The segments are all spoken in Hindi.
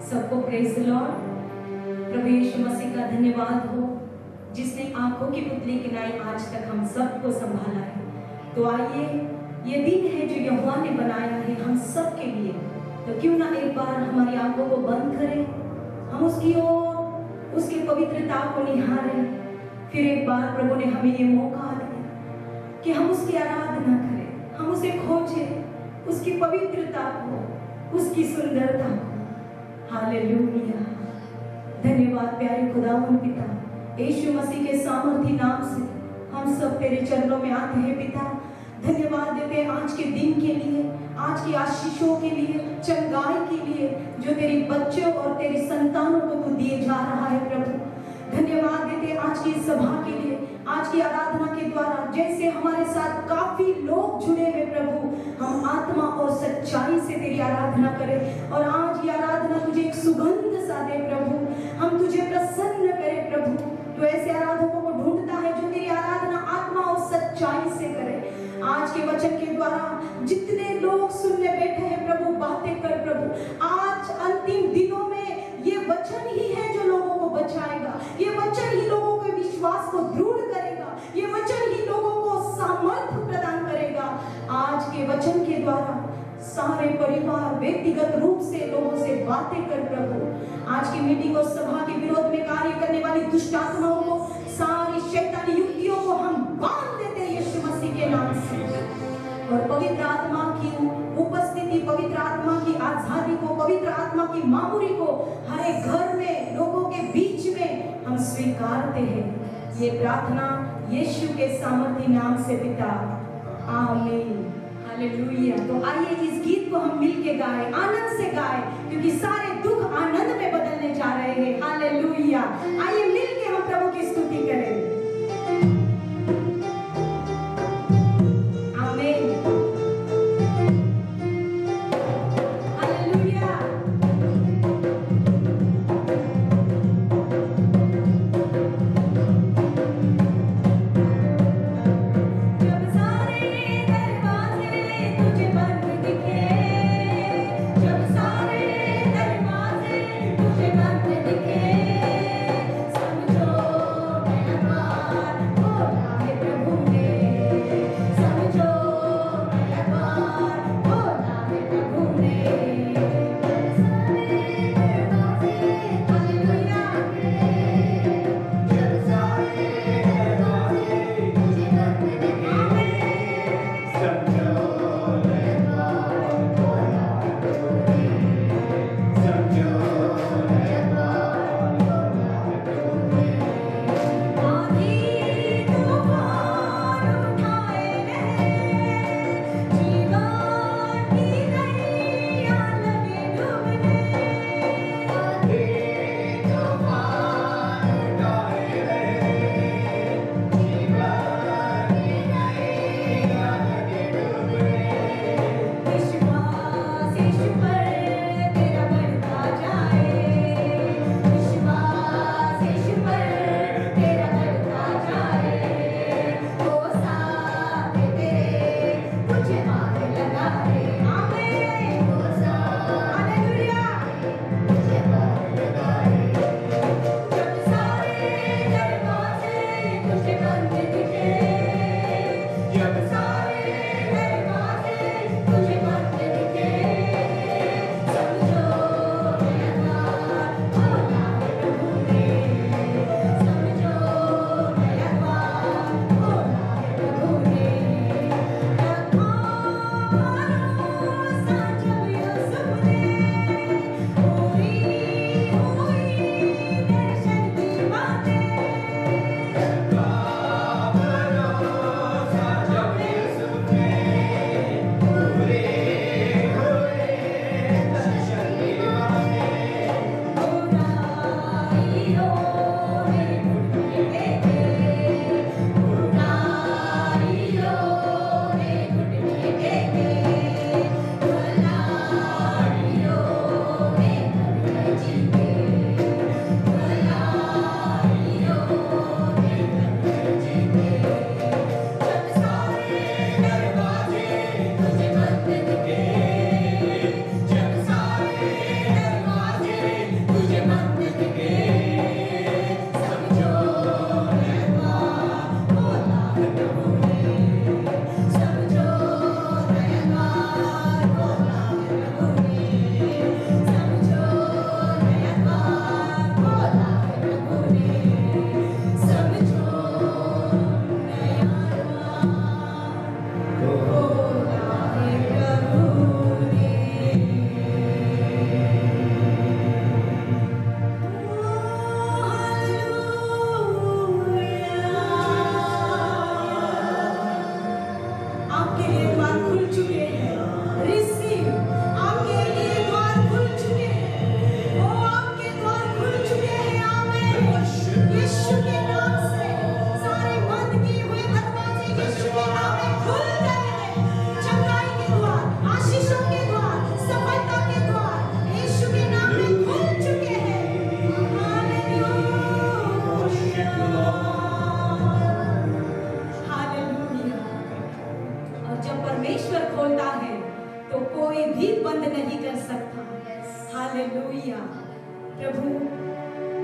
सबको प्रेज द लॉर्ड। प्रभु यीशु मसीह का धन्यवाद हो जिसने आंखों की पुतली की नाई आज तक हम सबको संभाला है। तो आइए, ये दिन है जो यहोवा ने बनाया है हम सब के लिए, तो क्यों ना एक बार हमारी आंखों को बंद करें, हम उसकी ओर उसकी पवित्रता को निहारें। फिर एक बार प्रभु ने हमें ये मौका दिया कि हम उसकी आराधना करें, हम उसे खोजें, उसकी पवित्रता को, उसकी सुंदरता को। हालेलुया। धन्यवाद प्यारे खुदावंद पिता, यीशु मसीह के सामर्थी नाम से हम सब तेरे चरणों में आते हैं पिता। धन्यवाद देते हैं आज के दिन के लिए, आज की आशीषों के लिए, चंगाई के लिए जो तेरी बच्चों और तेरी संतानों को तू दिए जा रहा है प्रभु। धन्यवाद देते हैं आज की सभा के लिए, आज की आराधना के द्वारा जैसे हमारे साथ काफी लोग जुड़े हैं प्रभु, हम आत्मा और सच्चाई से तेरी आराधना करें और आज ये आराधना तुझे एक सुगंध सा दे प्रभु, हम तुझे प्रसन्न करें प्रभु। तो ऐसे आराधकों को ढूंढता है जो तेरी आराधना आत्मा और सच्चाई से करे। आज के वचन के द्वारा जितने लोग सुनने बैठे हैं प्रभु, बातें कर प्रभु। आज अंतिम दिनों में ये वचन ही है जो लोगों को बचाएगा, ये वचन ही लोगों के विश्वास को दृढ़ करेगा, ये वचन ही लोगों को सामर्थ्य प्रदान करेगा। आज के वचन के द्वारा सारे परिवार व्यक्तिगत रूप से लोगों से बातें कर प्रभु। आज की मीटिंग और सभा के विरोध में कार्य करने वाली दुष्ट आत्माओं को, सारी शैतानी युक्तियों को हम बांध देते हैं यीशु मसीह के नाम से। और पवित्र आत्मा की उपस्थिति, पवित्र आत्मा की आजादी को, पवित्र आत्मा की मामूरी को हर एक घर में, लोगों के बीच में हम स्वीकारते हैं। ये प्रार्थना यीशु के सामर्थी नाम से पिता, आमीन। हालेलुया। तो आइए इस गीत को हम मिलके गाएं, आनंद से गाएं, क्योंकि सारे दुख आनंद में बदलने जा रहे हैं। हालेलुया। आइए मिलके हम प्रभु की स्तुति करें। जब सारे दरवाजे तुझे बंद दिखे, हालेलुया। प्रभु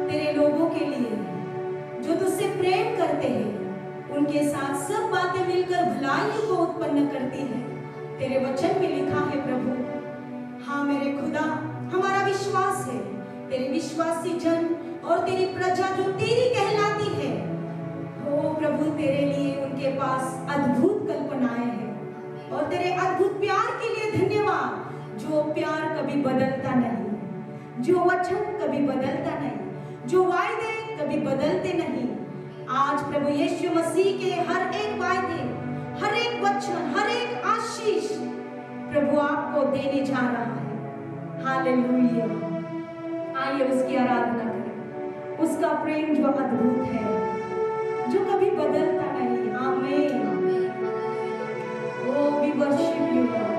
तेरे लोगों के लिए जो तुझसे प्रेम करते हैं उनके साथ सब बातें मिलकर भलाई को उत्पन्न करती है। तेरे वचन में लिखा है प्रभु, हाँ मेरे खुदा, हमारा विश्वास है तेरे विश्वासी जन और तेरी प्रजा जो तेरी कहलाती है, ओ प्रभु तेरे लिए उनके पास अद्भुत कल्पनाएं हैं और तेरे अद्भुत प्यार के लिए धन्यवाद, जो प्यार कभी बदलता नहीं, जो वचन कभी बदलता नहीं, जो वायदे कभी बदलते नहीं। आज प्रभु यीशु मसीह के हर एक वायदे, हर एक वचन, हर एक आशीष प्रभु आपको देने जा रहा है। हालेलुया। आइए उसकी आराधना करें, उसका प्रेम जो अद्भुत है, जो कभी बदलता नहीं। आमीन। Oh, we worship you, Lord.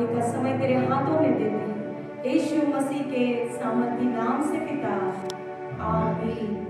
आगे का समय तेरे हाथों में देते हैं, यीशु मसीह के सामर्थी नाम से पिता, आमीन।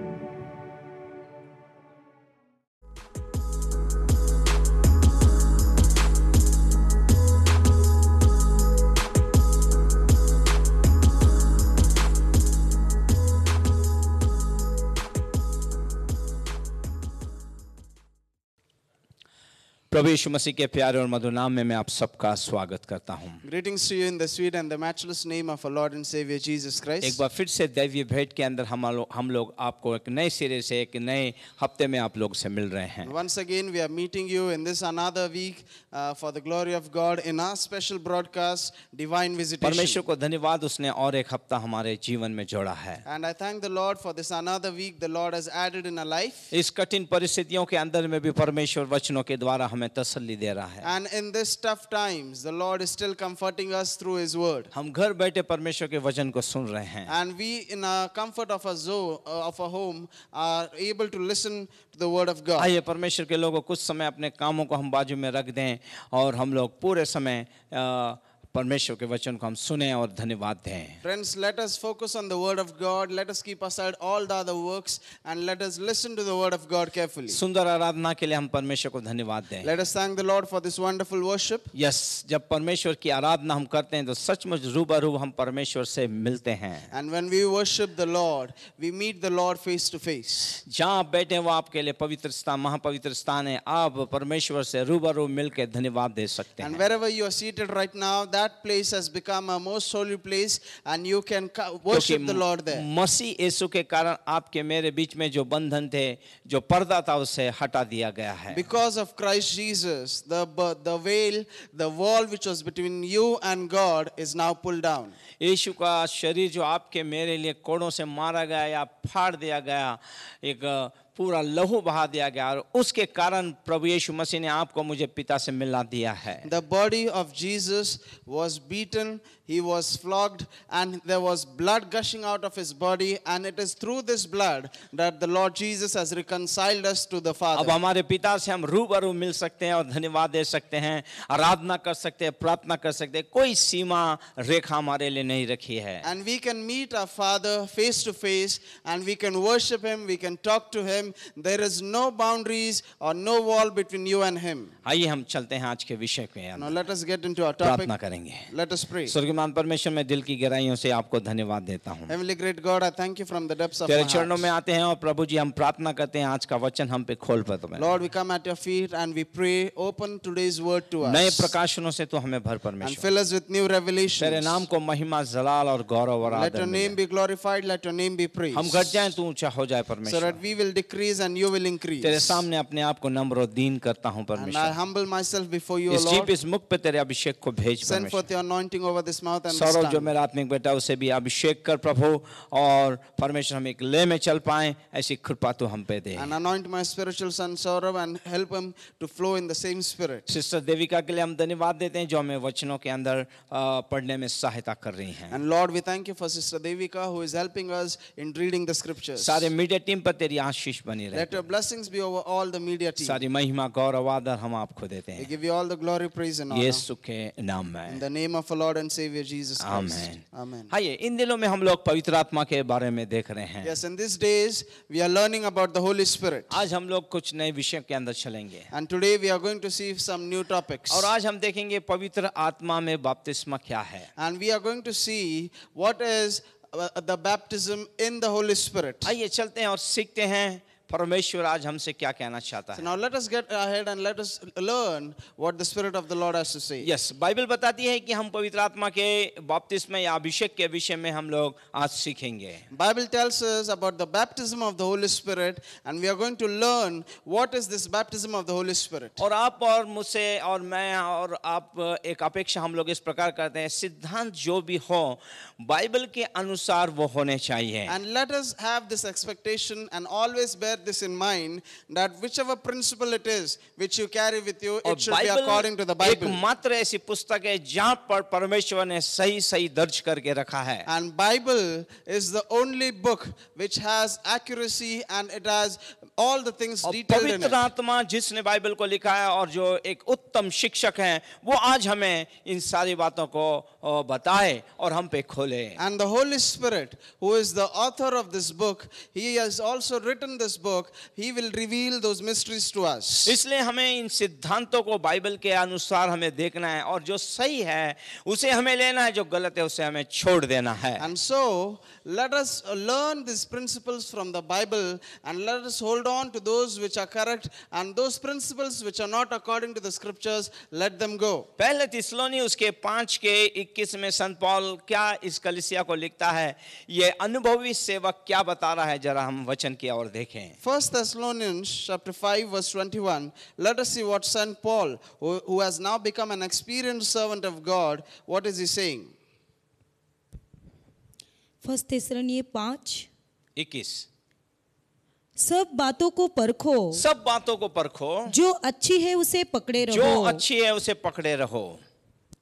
प्रभु यीशु मसीह के प्यारे और मधुर नाम में मैं आप सबका स्वागत करता हूँ। Greetings to you in the sweet and the matchless name of our Lord and Savior Jesus Christ. एक बार फिर से दैवीय भेंट के अंदर हम लोग आपको एक नए सिरे से एक नए हफ्ते में आप लोग से मिल रहे हैं। Once again we are meeting you in this another week for the glory of God in our special broadcast Divine Visitation. परमेश्वर को धन्यवाद, उसने और एक हफ्ता हमारे जीवन में जोड़ा है। And I thank the Lord for this another week the Lord has added in our life. इस कठिन परिस्थितियों के अंदर में भी परमेश्वर वचनों के द्वारा हमें तसल्ली दे रहा है। And in this tough times the Lord is still comforting us through His word. हम घर बैठे परमेश्वर के वचन को सुन रहे हैं। And we in our comfort of our home are able to listen to the word of God. आइए परमेश्वर के लोगों कुछ समय अपने कामों को हम बाजू में रख दें और हम लोग पूरे समय परमेश्वर के वचन को हम सुने और धन्यवाद दें। Friends, let us focus on the word of God. Let us keep aside all the other works and let us listen to the word of God carefully. सुंदर आराधना के लिए हम परमेश्वर को धन्यवाद दें। Let us thank the Lord for this wonderful worship. Yes, जब परमेश्वर की आराधना हम करते हैं तो सचमुच रूबरू हम परमेश्वर से मिलते हैं। And when we worship the Lord, we meet the Lord face to face. जहाँ आप बैठे हैं वो आपके लिए पवित्र स्थान, महापवित्र स्थान है। आप परमेश्वर से रूबरू मिलकर धन्यवाद दे सकते And हैं। wherever you are seated right now, that place has become a most holy place and you can worship the Lord there. मसीह यीशु के कारण आपके मेरे बीच में जो बंधन थे, जो पर्दा था, उसे हटा दिया गया है। Because of Christ Jesus, the veil, the wall which was between you and God is now pulled down. यीशु का शरीर जो आपके मेरे लिए कोड़ों से मारा गया या फाड़ दिया गया, एक पूरा लहू बहा दिया गया और उसके कारण प्रभु यीशु मसीह ने आपको मुझे पिता से मिला दिया है। The body of Jesus was beaten, he was flogged, and there was blood gushing out of his body, and it is through this blood that the Lord Jesus has reconciled us to the अब Father. हमारे पिता से हम रूबरू मिल सकते हैं और धन्यवाद दे सकते हैं, आराधना कर सकते हैं, प्रार्थना कर सकते हैं। कोई सीमा रेखा हमारे लिए नहीं रखी है। And we can meet our Father face to face, and we can worship him, we can talk to him. There is no boundaries or no wall between you and him. आइए हम चलते हैं आज के विषय पे, Now let us get into our topic. प्रार्थना करेंगे। Let us pray. स्वर्गीय परमेश्वर, मैं दिल की गहराइयों से आपको धन्यवाद देता हूँ। Heavenly great God, I thank you from the depths of my तेरे heart. चरणों में आते हैं और प्रभु जी हम प्रार्थना करते हैं आज का वचन हम पे खोल पर तुम्हें। Lord, we come at your feet and we pray, open today's word to us. नए प्रकाशनों से तो हमें भर And परमेश्वर। fill us with new तेरे revelations. नाम को महिमा, जलाल और गौरव और Let आदर your name मिले। be glorified, let your name be praised. हम घट जाएं तू ऊंचा हो जाए So परमेश्वर। that we will decrease and you will increase. तेरे सामने अपने आप को नम्र और दीन करता हूँ And I परमेश्वर। humble myself before you, O इस जीभ Lord. इस मुख पे तेरे अभिषेक को भेज Send परमेश्वर। forth your anointing over this mouth and this Saurav जो tongue. मेरा आत्मिक बेटा उसे भी अभिषेक कर प्रभु, और परमेश्वर हम एक ले में चल पाए ऐसी कृपा तू हम पे दे। And anoint my spiritual son Saurav and help him to flow in the same spirit. Sister Devika के लिए हम धन्यवाद देते हैं जो हमें वचनों के अंदर पढ़ने में सहायता कर रही हैं। And Lord, we thank you for Sister Devika who is helping us in reading the scriptures. सारे मीडिया टीम पर तेरी आशीष बनी Let रहे। your blessings be over all the media team. सारी महिमा गौरव आदर हम आपको देते We हैं give you all the glory, praise and honor. यीशु के नाम In में, the name of our Lord and Savior Jesus Christ. Amen. Amen. आइए इन दिनों में हम लोग पवित्र आत्मा के बारे में देख रहे हैं। Yes, in these days we are learning about the Holy Spirit. आज हम लोग कुछ नए विषयों के अंदर चलेंगे And today we are going to see some new topics. और आज हम देखेंगे पवित्र आत्मा में बपतिस्मा क्या है। And we are going to see what is the baptism in the Holy Spirit. आइए चलते हैं और सीखते हैं परमेश्वर आज हमसे क्या कहना चाहता So है। now let us get ahead and let us learn what the Spirit of the Lord has to say. Yes, Bible बताती है कि हम पवित्र आत्मा के बपतिस्मा या अभिषेक के विषय में हम लोग आज सीखेंगे। Bible tells us about the baptism of the Holy Spirit, and we are going to learn what is this baptism of the Holy Spirit. और आप और मुझसे और मैं और आप एक अपेक्षा हम लोग इस प्रकार करते हैं, सिद्धांत जो भी हो बाइबल के अनुसार वो होने चाहिए। And let us have this expectation and always bear this in mind that whichever principle it is which you carry with you, और it should be according to the Bible. एकमात्र ऐसी पुस्तक है जहाँ पर परमेश्वर ने सही सही दर्ज करके रखा है। And Bible is the only book which has accuracy and it has all the things और detailed in पवित्र it. आत्मा जिसने बाइबल को लिखा है और जो एक उत्तम शिक्षक हैं, वो आज हमें इन सारी बातों को बताए और हम पे खोले. And the Holy Spirit, who is the author of this book, he has also written this book. He will reveal those mysteries to us. इसलिए हमें इन सिद्धांतों को बाइबल के अनुसार हमें देखना है और जो सही है उसे हमें लेना है, जो गलत है उसे हमें छोड़ देना है. And so, let us learn these principles from the Bible and let us hold on to those which are correct, and those principles which are not according to the scriptures, let them go. पहले थिस्सलुनी उसके 5:21 में संत पौल क्या इस कलीसिया को लिखता है, ये अनुभवी सेवक क्या बता रहा है, जरा हम वचन की ओर देखें. 1 Thessalonians chapter 5 verse 21, let us see what St. Paul, who has now become an experienced servant of God, what is he saying? 1 थिस्सलुनी 5:21 सब बातों को परखो, सब बातों को परखो, जो अच्छी है उसे पकड़े रहो. जो अच्छी है उसे पकड़े रहो.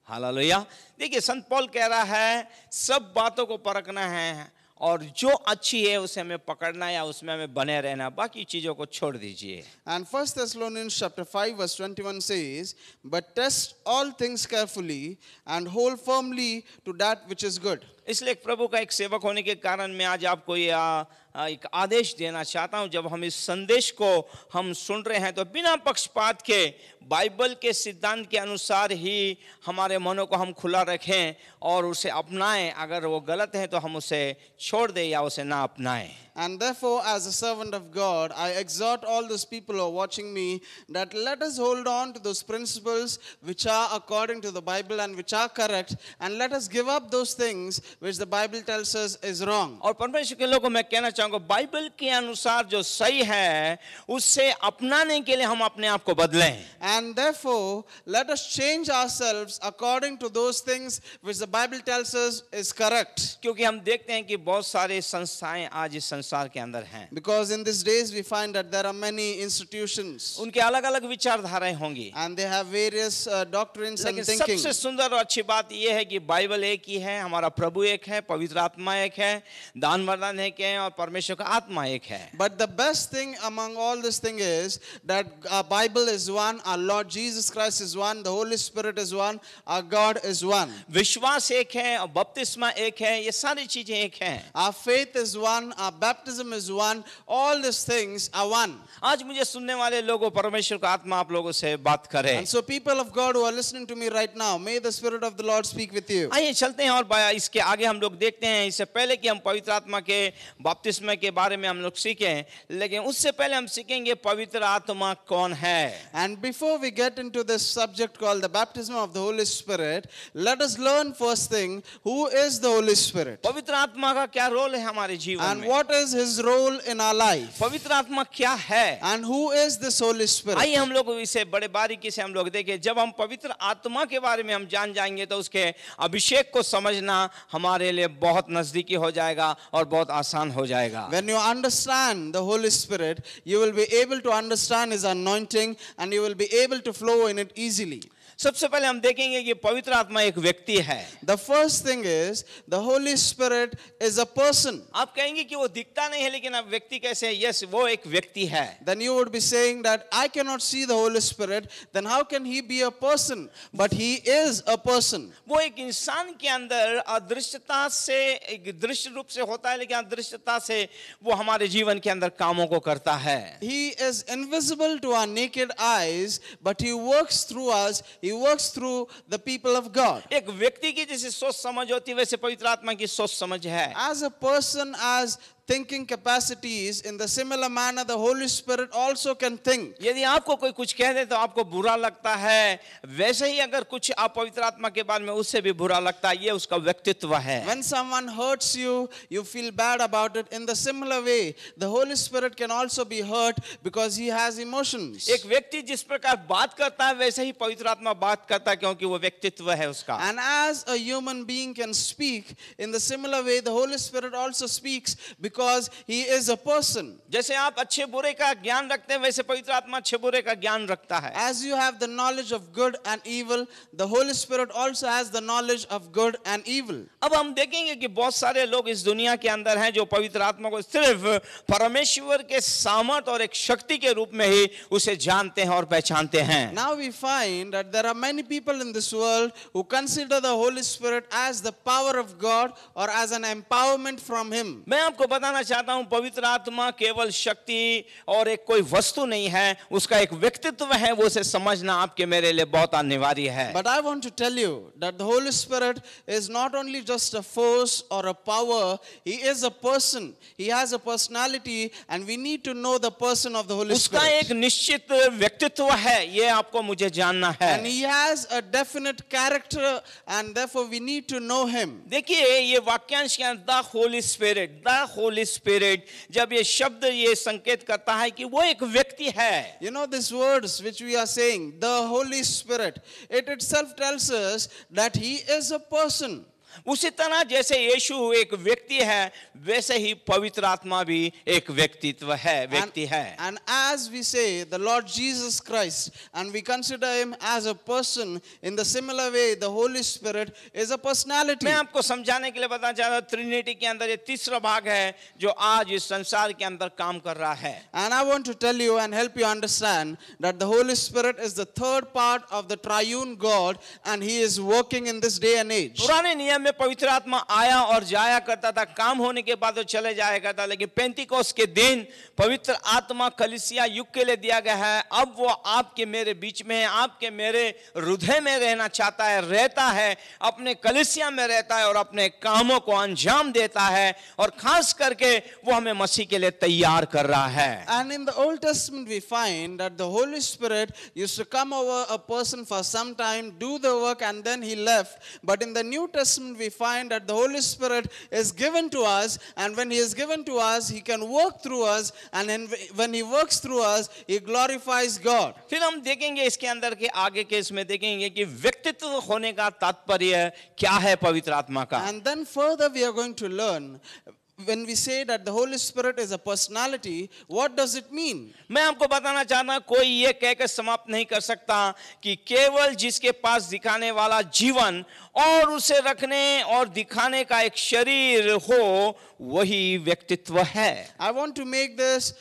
हालेलुया. देखिए संत पौल कह रहा है सब बातों को परखना है और जो अच्छी है उसे हमें पकड़ना या उसमें हमें बने रहना, बाकी चीजों को छोड़ दीजिए. And 1 Thessalonians chapter 5 verse 21 says, but test all things carefully and hold firmly to that which is good. इसलिए प्रभु का एक सेवक होने के कारण मैं आज आपको यह एक आदेश देना चाहता हूं. जब हम इस संदेश को हम सुन रहे हैं तो बिना पक्षपात के बाइबल के सिद्धांत के अनुसार ही हमारे मनों को हम खुला रखें और उसे अपनाएं. अगर वो गलत है तो हम उसे छोड़ दें या उसे ना अपनाएं. And therefore, as a servant of God, I exhort all those people who are watching me that let us hold on to those principles which are according to the Bible and which are correct, and let us give up those things which the Bible tells us is wrong. और परमेश्वर के लोगों को मैं कहना चाहूंगा, बाइबल के अनुसार जो सही है उससे अपनाने के लिए हम अपने आप को बदलें. And therefore, let us change ourselves according to those things which the Bible tells us is correct. क्योंकि हम देखते हैं कि बहुत सारे संस्थाएं आज इस संसार के अंदर हैं. Because in these days we find that there are many institutions उनके अलग अलग विचारधाराएं होंगी, and they have various doctrines and लेकिन thinking. सबसे सुंदर और अच्छी बात यह है कि बाइबल एक ही है, हमारा प्रभु एक है, पवित्र आत्मा एक है, दान वरदान एक है और परमेश्वर का आत्मा एक है. But the best thing among all this thing is that our Bible is one, our Lord Jesus Christ is one, the Holy Spirit is one, our God is one. विश्वास एक है और बपतिस्मा एक है, ये सारी चीजें एक हैं. Our faith is one, our baptism is one, all these things are one. आज मुझे सुनने वाले लोगों, परमेश्वर का आत्मा आप लोगों से बात करे. And so people of God who are listening to me right now, may the Spirit of the Lord speak with you. आइए चलते हैं और इसके आगे हम लोग देखते हैं. इससे पहले कि हम पवित्र आत्मा के बपतिस्मा के बारे में हम लोग सीखें, लेकिन उससे पहले हम सीखेंगे पवित्र आत्मा कौन है. And before we get into this subject called the baptism of the Holy Spirit, let us learn first thing, who is the Holy Spirit? पवित्र आत्मा का क्या रोल है हमारे जीवन And में? what is his role in our life? पवित्र आत्मा क्या है? And who is this Holy Spirit? आइए हम लोग इसे बड़े बारीकी से हम लोग देखें. जब हम पवित्र आत्मा के बारे में हम जान जाएंगे तो उसके अभिषेक को समझना हमारे लिए बहुत नजदीकी हो जाएगा और बहुत आसान हो जाएगा. When you understand the Holy Spirit, you will be able to understand his anointing and you will be able to flow in it easily. सबसे पहले हम देखेंगे कि पवित्र आत्मा एक व्यक्ति है. The first thing is the Holy Spirit is a person. आप कहेंगे कि वो दिखता नहीं है, लेकिन अब व्यक्ति कैसे है? यस, वो एक व्यक्ति है. Then you would be saying that I cannot see the Holy Spirit, then how can he be a person? But he is a person. वो एक इंसान के अंदर अदृश्यता से एक दृश्य रूप से होता है, लेकिन अदृश्यता से वो हमारे जीवन के अंदर कामों को करता है. He is invisible to our naked eyes, but he works through us. He works through the people of God. एक व्यक्ति की जैसे सोच समझ होती है, वैसे पवित्र आत्मा की सोच समझ है. As a person, as thinking capacities, in the similar manner the Holy Spirit also can think. यदि आपको कोई कुछ कह दे तो आपको बुरा लगता है, वैसे ही अगर कुछ आप पवित्र आत्मा के बारे में उससे भी बुरा लगता है. ये उसका व्यक्तित्व है. When someone hurts you, you feel bad about it. In the similar way, the Holy Spirit can also be hurt because he has emotions. एक व्यक्ति जिस प्रकार बात करता है वैसे ही पवित्र आत्मा बात करता है, क्योंकि वो व्यक्तित्व है उसका. And as a human being can speak, in the similar way the Holy Spirit also speaks because he is a person. जैसे आप अच्छे बुरे का ज्ञान रखते हैं वैसे पवित्र आत्मा अच्छे बुरे का ज्ञान रखता है। As you have the knowledge of good and evil, the Holy Spirit also has the knowledge of good and evil. अब हम देखेंगे कि बहुत सारे लोग इस दुनिया के अंदर हैं जो पवित्र आत्मा को सिर्फ परमेश्वर के सामर्थ और एक शक्ति के रूप में ही उसे जानते हैं और पहचानते हैं। Now we find that there are many people in this world who consider the Holy Spirit as the power of God or as an empowerment from Him. मैं आपको बताना चाहता हूं पवित्र आत्मा केवल शक्ति और एक कोई वस्तु नहीं है, उसका एक व्यक्तित्व है, वो उसे समझना आपके मेरे लिए बहुत अनिवार्य है। But I want to tell you that the Holy Spirit is not only just a force or a power, He is a person. He has a personality and we need to know the person of the Holy उसका Spirit. एक निश्चित व्यक्तित्व है, ये आपको मुझे जानना है। And He has a definite character and therefore we need to know Him. देखिए ये वाक्यांश के अंदर द होली स्पिरिट, जब ये शब्द ये संकेत करता है कि वो एक व्यक्ति है। You know, these words which we are saying, the Holy Spirit, it itself tells us that He is a person. उसी तरह जैसे यीशु एक व्यक्ति है वैसे ही पवित्र आत्मा भी एक व्यक्तित्व है, व्यक्ति है। And as we say the Lord Jesus Christ and we consider Him as a person, in the similar way the Holy Spirit is a personality. मैं आपको समझाने के लिए बताना चाह रहा हूँ ट्रिनिटी के अंदर ये तीसरा भाग है जो आज इस संसार के अंदर काम कर रहा है। And I want to tell you and help you understand that the Holy Spirit is the third part of the triune God and He is working in this day and age. पुराने नियम में पवित्र आत्मा आया और जाया करता था, काम होने के बाद वो चले जाया करता, लेकिन पेंतिकोस्त के दिन पवित्र आत्मा कलीसिया युग के लिए दिया गया है। अब वो आपके मेरे बीच में है, आपके मेरे हृदय में रहना चाहता है, रहता है, अपने कलीसिया में रहता है और अपने कामों को अंजाम देता है और खास करके वो हमें मसीह के लिए तैयार कर रहा है। And in the Old Testament we find that the Holy Spirit used to come over a person for some time, do the work and then He left. But in the New Testament we find that the Holy Spirit is given to us, and when He is given to us He can work through us, and when He works through us He glorifies God. फिर हम देखेंगे इसके अंदर के आगे के इसमें देखेंगे कि व्यक्तित्व होने का तात्पर्य क्या है पवित्र आत्मा का। And then further we are going to learn, when we say that the Holy Spirit is a personality, what does it mean? मैं आपको बताना चाहता हूं कोई ये कहकर समाप्त नहीं कर सकता कि केवल जिसके पास दिखाने वाला जीवन और उसे रखने और दिखाने का एक शरीर हो वही व्यक्तित्व है। I want to make this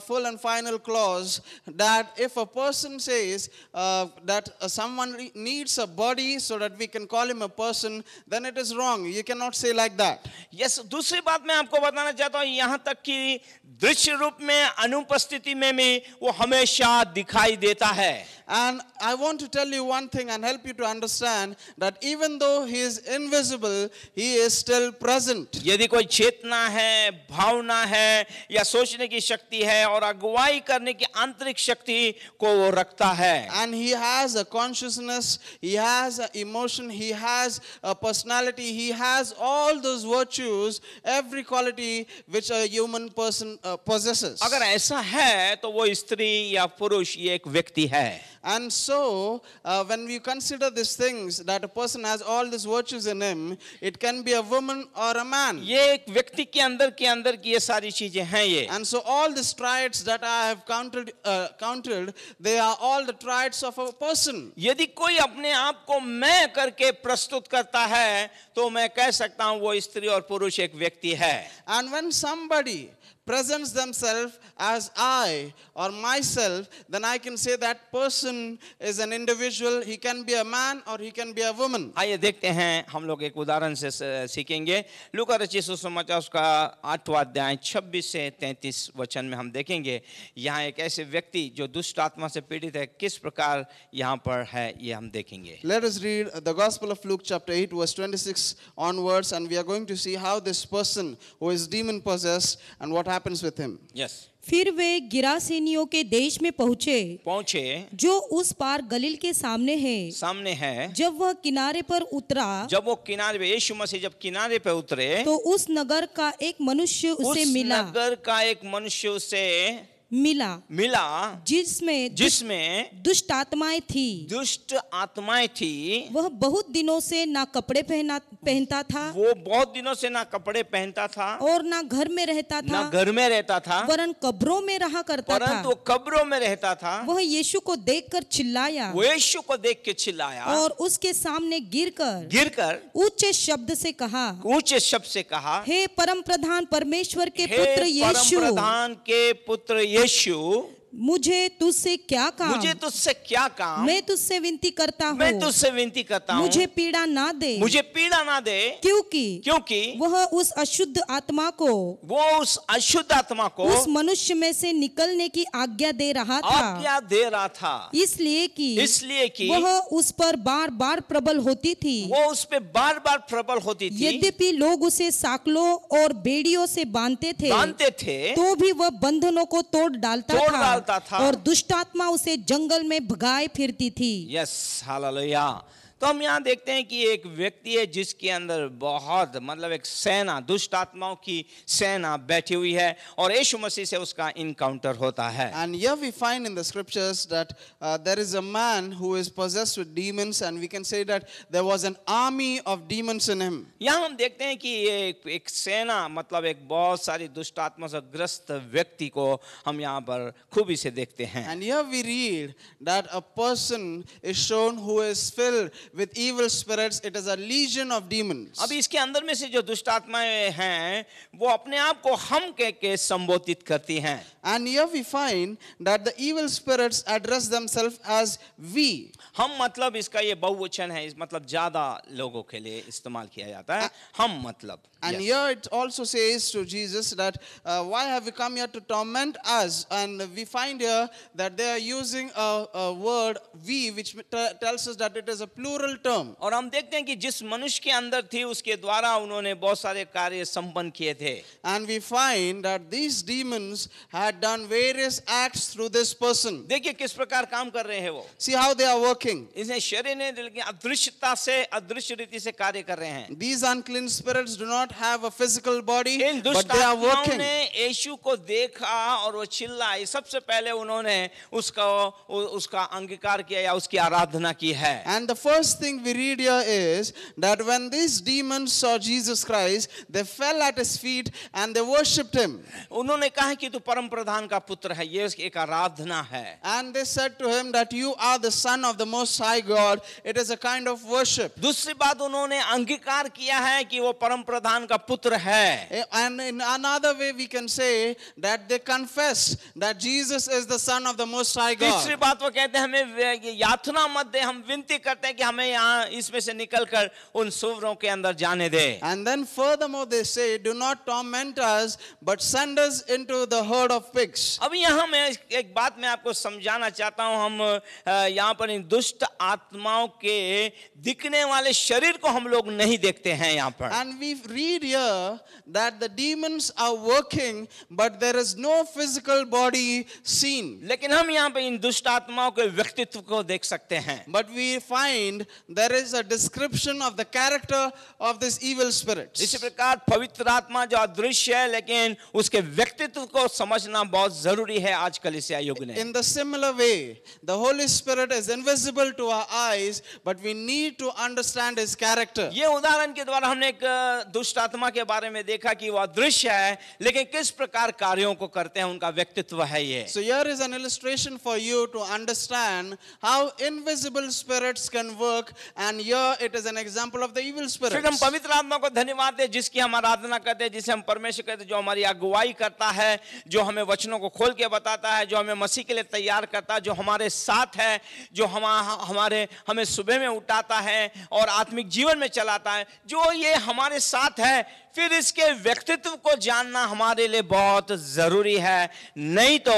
full and final clause that if a person says that someone needs a body so that we can call him a person, then it is wrong. You cannot say like that. Yes, दूसरी बात मैं आपको बताना चाहता हूं यहाँ तक कि दृश्य रूप में अनुपस्थिति में भी वो हमेशा दिखाई देता है। And I want to tell you one thing and help you to understand that even though He is invisible, He is still present. यदि कोई चेतना है, भावना है या सोचने की शक्ति है और अगुवाई करने की आंतरिक शक्ति को वो रखता है। And He has a consciousness, He has an emotion, He has a personality, He has all those virtues, every quality which a human person possesses. अगर ऐसा है तो वो स्त्री या पुरुष ये एक व्यक्ति है। And so, when we consider these things, that a person has all these virtues in him, it can be a woman or a man. ये एक व्यक्ति के अंदर की ये सारी चीजें हैं ये। And so all these traits that I have counted, they are all the traits of a person. यदि कोई अपने आप को मैं करके प्रस्तुत करता है तो मैं कह सकता हूँ वो स्त्री और पुरुष एक व्यक्ति है। And when somebody presents themselves as I or myself, then I can say that person is an individual. He can be a man or he can be a woman. आइए देखते हैं, हम लोग एक उदाहरण से सीखेंगे। लूका रचित सुसमाचार उसका 8वां अध्याय 26 से 33 वचन में हम देखेंगे यहाँ एक ऐसे व्यक्ति जो दुष्ट आत्मा से पीड़ित है किस प्रकार यहाँ पर है ये हम देखेंगे। Let us read the Gospel of Luke chapter 8 verse 26 onwards, and we are going to see how this person who is demon possessed and what happens with him. Yes. फिर वे गिरासेनियों के देश में पहुँचे जो उस पार गलील के सामने है। जब वह किनारे पर उतरा, जब वो किनारे पे यीशु मसीह जब किनारे पे उतरे तो उस नगर का एक मनुष्य उसे मिला। नगर का एक मनुष्य उसे मिला जिसमें दुष्ट आत्माएं थी। वह बहुत दिनों से ना कपड़े पहनता था और ना घर में रहता था वरन कब्रों में रहा करता था। परंतु कब्रों में रहता था। वह यीशु को देखकर चिल्लाया और उसके सामने गिरकर ऊंचे शब्द से कहा, हे परम प्रधान परमेश्वर के पुत्र यीशु, मुझे तुझसे क्या काम? मैं तुझसे विनती करता हूँ, मुझे पीड़ा ना दे, क्योंकि वह उस अशुद्ध आत्मा को उस मनुष्य में से निकलने की आज्ञा दे रहा था, इसलिए कि वह उस पर बार बार प्रबल होती थी। यद्यपि लोग उसे साकलों और बेड़ियों से बांधते थे तो भी वह बंधनों को तोड़ डालता था और दुष्ट आत्मा उसे जंगल में भगाए फिरती थी। Yes, hallelujah. तो हम यहाँ देखते हैं कि एक व्यक्ति है जिसके अंदर बहुत मतलब एक सेना, दुष्ट आत्माओं की सेना बैठी हुई है और यीशु मसीह से उसका इनकाउंटर होता है। And here we find in the scriptures that there is a man who is possessed with demons, and we can say that there was an army of demons in him. यहाँ हम देखते हैं कि ये एक सेना मतलब एक बहुत सारी दुष्ट आत्मा से ग्रस्त व्यक्ति को हम यहाँ पर खूबी से देखते हैं। And here we read that a person is shown who is filled with evil spirits. It is a legion of demons. अभी इसके अंदर में से जो दुष्ट आत्माएं हैं वो अपने आप को हम कह के संबोधित करती हैं। And here we find that the evil spirits address themselves as we. हम मतलब इसका ये बहुवचन है, इस मतलब ज्यादा लोगों के लिए इस्तेमाल किया जाता है, हम मतलब। And here it also says to Jesus that why have you come here to torment us? And we find here that they are using a word we, which tells us that it is a plural term. और हम देखते हैं कि जिस मनुष्य के अंदर थी उसके द्वारा उन्होंने बहुत सारे कार्य संपन्न किए थे। And we find that these demons had done various acts through this person. देखिए किस प्रकार काम कर रहे हैं वो। See how they are working. इसने शरीर ने अदृश्यता से अदृश्य रीति से कार्य कर रहे हैं। These unclean spirits do not have a physical body, in but they are working. ने यीशु को देखा और वो चिल्लाई, सबसे पहले उन्होंने उसका अंगीकार किया या उसकी आराधना की है। And the first thing we read here is that when these demons saw Jesus Christ, they fell at his feet and they worshipped him. उन्होंने कहा कि तू परम प्रधान का पुत्र है, ये एक आराधना है। And they said to him that you are the son of the most high God. It is a kind of worship. दूसरी बात उन्होंने अंगीकार किया है कि वो परम प्रधान का पुत्र है। And in another way we can say that they confessed that Jesus is the son of the most high God. तीसरी बात वो कहते हैं हमें यातना मत दे, हम विनती करते हैं कि हमें यहाँ इसमें से निकलकर उन सूरों के अंदर जाने दे। And then furthermore they say, do not torment us but send us into the herd of pigs. अभी यहाँ मैं एक बात मैं आपको समझाना चाहता हूँ। हम यहाँ पर इन दुष्ट आत्माओं के दिखने वाले शरीर को हम लोग नहीं देखते हैं यहाँ पर। And we read here that the demons are working but there is no physical body seen. लेकिन हम यहाँ पे इन दुष्ट आत्माओं के व्यक्तित्व को देख सकते हैं। But we find there is a description of the character of this evil spirits. इसी प्रकार पवित्र आत्मा जो अदृश्य है लेकिन उसके व्यक्तित्व को समझना बहुत जरूरी है आजकल इस युग में। In the similar way, the Holy Spirit is invisible to our eyes, but we need to understand his character. ये उदाहरण के द्वारा हमने एक दुष्ट आत्मा के बारे में देखा कि वो अदृश्य है लेकिन किस प्रकार कार्यों को करते हैं, उनका व्यक्तित्व है ये। So here is an illustration for you to understand how invisible spirits can work, and here it is an example of the evil spirits. फिर हम पवित्र आत्मा को धन्यवाद दें जिसकी हम आराधना करते हैं, जिसे हम परमेश्वर कहते हैं, जो हमारी अगुवाई करता है, जो हमें वचनों को खोल के बताता है, जो हमें मसीह के लिए तैयार करता है, जो हमारे साथ है, जो हमें सुबह में उठाता है और आत्मिक जीवन में चलाता है, जो ये हमारे साथ है। फिर इसके व्यक्तित्व को जानना हमारे लिए बहुत जरूरी है, नहीं तो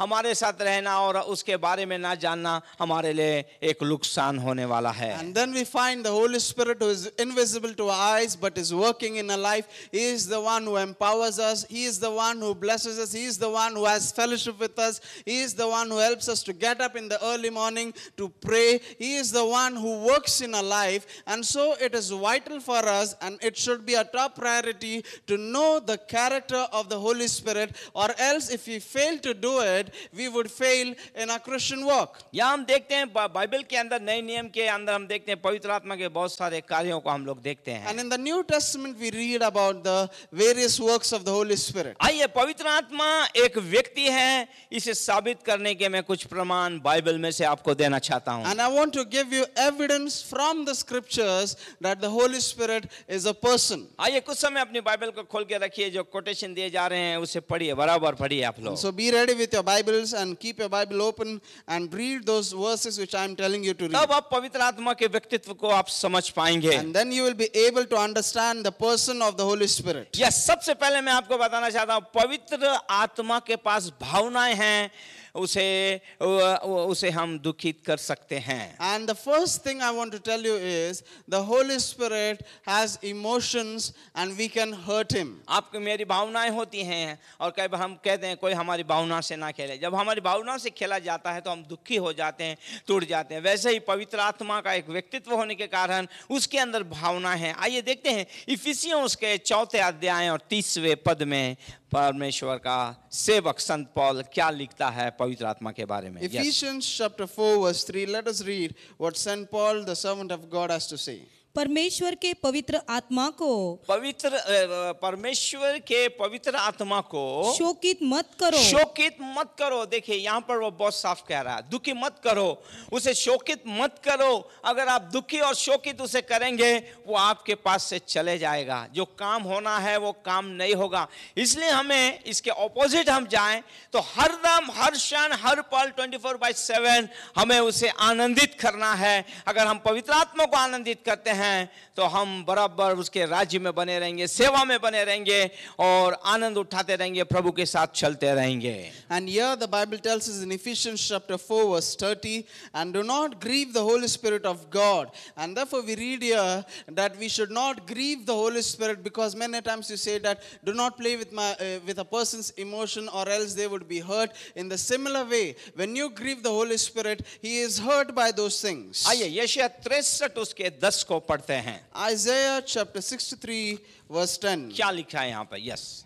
हमारे साथ रहना और उसके बारे में ना जानना हमारे लिए एक नुकसान होने वाला है. And then we find the Holy Spirit, who is invisible to our eyes but is working in our life. He is the one who empowers us. He is the one who blesses us. He is the one who has fellowship with us. He is the one who helps us to get up in the early morning to pray. He is the one who works in our life. And so it is vital for us, and it should be a top priority to know the character of the Holy Spirit, or else if we fail to do it, we would fail in our Christian walk. यहाँ हम देखते हैं बाइबल के अंदर, नए नियम के अंदर हम देखते हैं पवित्र आत्मा के बहुत सारे कार्यों को हम लोग देखते हैं. And in the New Testament we read about the various works of the Holy Spirit. आइए, पवित्र आत्मा एक व्यक्ति है, इसे साबित करने के मैं कुछ प्रमाण बाइबल में से आपको देना चाहता हूं. And I want to give you evidence from the scriptures that the Holy Spirit is a person. आइए कुछ समय अपनी बाइबल को खोल के रखिए, जो कोटेशन दिए जा रहे हैं उसे पढ़िए, बराबर पढ़िए आप लोग. So be ready with your Bibles and keep your Bible open and read those verses which I am telling you to read. तब आप पवित्र आत्मा के व्यक्तित्व को आप समझ पाएंगे. And then you will be able to understand the person of the Holy Spirit. Yes, सबसे पहले मैं आपको बताना चाहता हूं, पवित्र आत्मा के पास भावनाएं हैं, उसे हम दुखित कर सकते हैं. And the first thing I want to tell you is the Holy Spirit has emotions and we can hurt him. आपको मेरी भावनाएं होती हैं, और कई बार हम कहते हैं कोई हमारी भावना से ना खेले. जब हमारी भावनाओं से खेला जाता है तो हम दुखी हो जाते हैं, टूट जाते हैं. वैसे ही पवित्र आत्मा का एक व्यक्तित्व होने के कारण उसके अंदर भावना है. आइए देखते हैं इफिसियों उसके 4 अध्याय और 30वें पद में परमेश्वर का सेवक संत पौल क्या लिखता है पवित्र आत्मा के बारे में. Ephesians chapter 4 verse 3. Let us read what Saint Paul, the servant of God, has to say. परमेश्वर के पवित्र आत्मा को शोकित मत करो. शोकित मत करो. देखिए यहाँ पर वो बहुत साफ कह रहा है, दुखी मत करो, उसे शोकित मत करो. अगर आप दुखी और शोकित उसे करेंगे, वो आपके पास से चले जाएगा. जो काम होना है वो काम नहीं होगा. इसलिए हमें इसके ऑपोजिट हम जाएं तो हरदम, हर क्षण, हर पल 24/7 हमें उसे आनंदित करना है. अगर हम पवित्र आत्मा को आनंदित करते हैं तो हम बराबर उसके राज्य में बने रहेंगे, सेवा में बने रहेंगे और आनंद उठाते रहेंगे, प्रभु के साथ चलते रहेंगे. And here the Bible tells us in Ephesians chapter 4 verse 30, and do not grieve the Holy Spirit of God. And therefore we read here that we should not grieve the Holy Spirit, because many times you say that do not play with a person's emotion or else they would be hurt. In the similar way, when you grieve the Holy Spirit, he is hurt by those things. आइए यशायाह 63 उसके 10 को पढ़ते हैं. Isaiah chapter 63 verse 10. क्या लिखा है यहाँ पर? यस.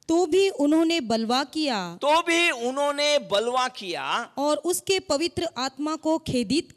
तो भी उन्होंने बलवा किया और उसके पवित्र आत्मा को खेदित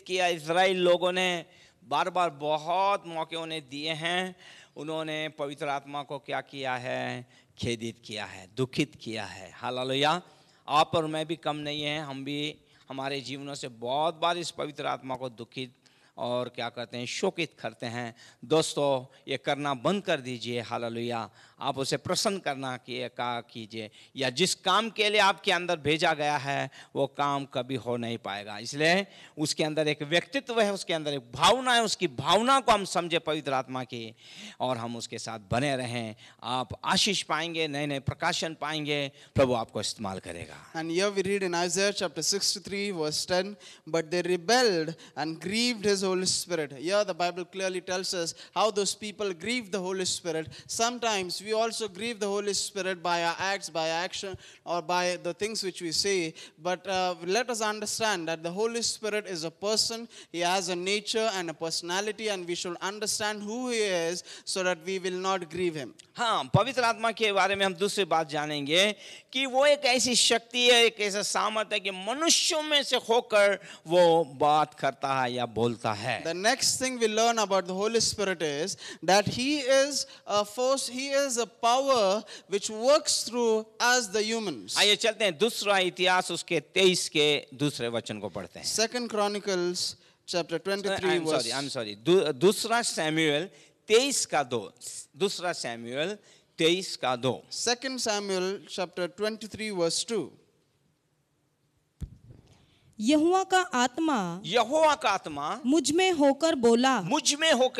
किया. इजराइल लोगों ने बार बार बहुत मौके उन्हें दिए हैं, उन्होंने पवित्र आत्मा को क्या किया है? खेदित किया है, दुखित किया है. हालेलुया. आप और मैं भी कम नहीं है, हम भी हमारे जीवनों से बहुत बार इस पवित्र आत्मा को दुखित और क्या कहते हैं, शोकित करते हैं. दोस्तों, ये करना बंद कर दीजिए. हालेलुया. आप उसे प्रसन्न करना कीजिए, या जिस काम के लिए आपके अंदर भेजा गया है वो काम कभी हो नहीं पाएगा. इसलिए उसके अंदर एक व्यक्तित्व है, उसके अंदर एक भावना है, उसकी भावना को हम समझे पवित्र आत्मा की, और हम उसके साथ बने रहें. आप आशीष पाएंगे, नए नए प्रकाशन पाएंगे, प्रभु आपको इस्तेमाल करेगा. And here we read in Isaiah chapter 63 verse 10, but they rebelled and grieved his Holy Spirit. Here the Bible clearly tells us how those people grieved the Holy Spirit. Sometimes we also grieve the Holy Spirit by our acts, by action, or by the things which we say. But let us understand that the Holy Spirit is a person. He has a nature and a personality, and we should understand who he is so that we will not grieve him. हाँ, पवित्र आत्मा के बारे में हम दूसरी बात जानेंगे कि वो एक ऐसी शक्ति है, एक ऐसा सामर्थ्य है कि मनुष्यों में से होकर वो बात करता है या बोलता है. The next thing we learn about the Holy Spirit is that he is a force, he is a power which works through us the humans. आइए चलते हैं दूसरा इतिहास उसके 23 के दूसरे वचन को पढ़ते हैं. 2 Chronicles chapter 23 verse. I'm sorry. दूसरा सैमुएल 23 का 2. दूसरा सैमुएल 23 का 2. 2 Samuel chapter 23 verse 2. यहोवा का आत्मा मुझ में होकर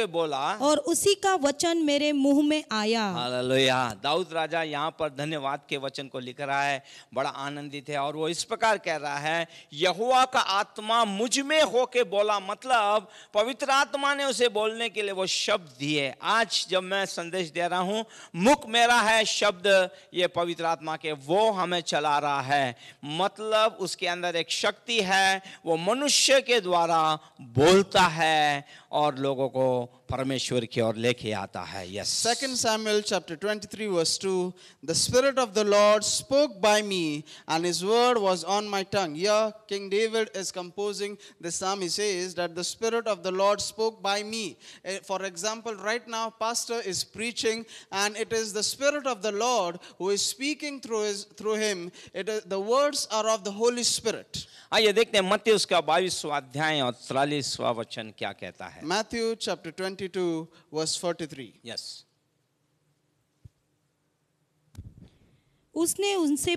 बोला और उसी का वचन मेरे मुंह में आया। हालेलुया। दाऊद राजा यहाँ पर धन्यवाद के वचन को लिख रहा है, बड़ा आनंदित है और वो इस प्रकार कह रहा है, यहोवा का आत्मा मुझ में होके बोला, मतलब पवित्र आत्मा ने उसे बोलने के लिए वो शब्द दिए। आज जब मैं संदेश दे रहा हूँ, मुख मेरा है, शब्द ये पवित्र आत्मा के वो हमें चला रहा है, मतलब उसके अंदर एक शक्ति है, वो मनुष्य के द्वारा बोलता है और लोगों को परमेश्वर की ओर लेके आता है। Yes. 2 Samuel chapter 23 verse 2, the Spirit of the Lord spoke by me and his word was on my tongue. Here King David is composing this psalm. He says that the Spirit of the Lord spoke by me. For example, right now pastor is preaching and it is the Spirit of the Lord who is speaking through him. The words are of the Holy Spirit. आइए देखते हैं मत्ती उसका 22वां अध्याय और 43वां वचन क्या कहता है। Matthew chapter 22 verse 43. यस। उसने उनसे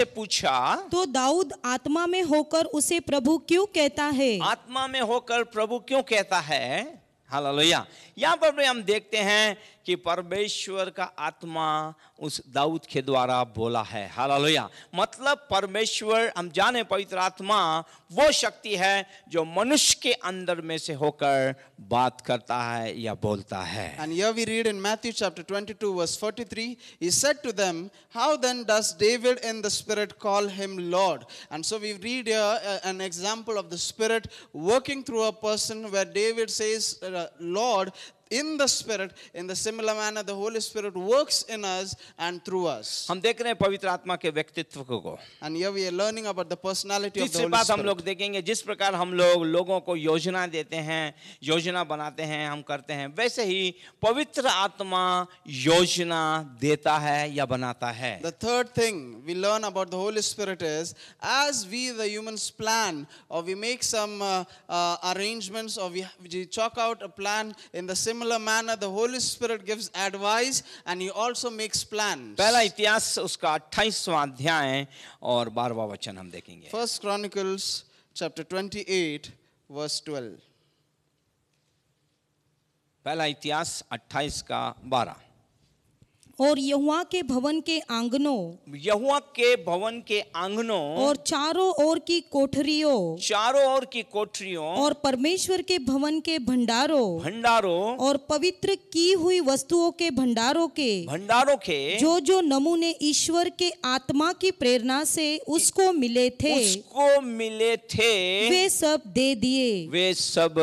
पूछा तो दाऊद आत्मा में होकर उसे प्रभु क्यों कहता है? आत्मा में होकर प्रभु क्यों कहता है? हालेलुया। यहाँ पर भी हम देखते हैं कि परमेश्वर का आत्मा उस दाऊद के द्वारा बोला है। हालेलुया। मतलब परमेश्वर, हम जाने पवित्र आत्मा वो शक्ति है जो मनुष्य के अंदर में से होकर बात करता है या बोलता है। And here we read in Matthew chapter 22 verse 43, he said to them, how then does David in the Spirit call him Lord? And so we read here an example of the Spirit working through a person where David says Lord in the Spirit. In the similar manner the Holy Spirit works in us and through us. हम देख रहे हैं पवित्र आत्मा के व्यक्तित्व को। And here we are learning about the personality of the Holy Spirit. तीसरी बात हम Spirit. लोग देखेंगे, जिस प्रकार हम लोगों को योजना देते हैं, योजना बनाते हैं, हम करते हैं, वैसे ही पवित्र आत्मा योजना देता है या बनाता है। The third thing we learn about the Holy Spirit is, as we the humans plan or we make some arrangements or we chalk out a plan, in the similar manner the Holy Spirit gives advice and he also makes plans. पहला इतिहास उसका 28वां अध्याय और 12वां वचन हम देखेंगे। 1 Chronicles chapter 28 verse 12. पहला इतिहास 28 का 12। और यहोवा के भवन के आंगनों और चारों ओर की कोठरियों और परमेश्वर के भवन के भंडारों और पवित्र की हुई वस्तुओं के भंडारों के जो नमूने ईश्वर के आत्मा की प्रेरणा से उसको मिले थे वे सब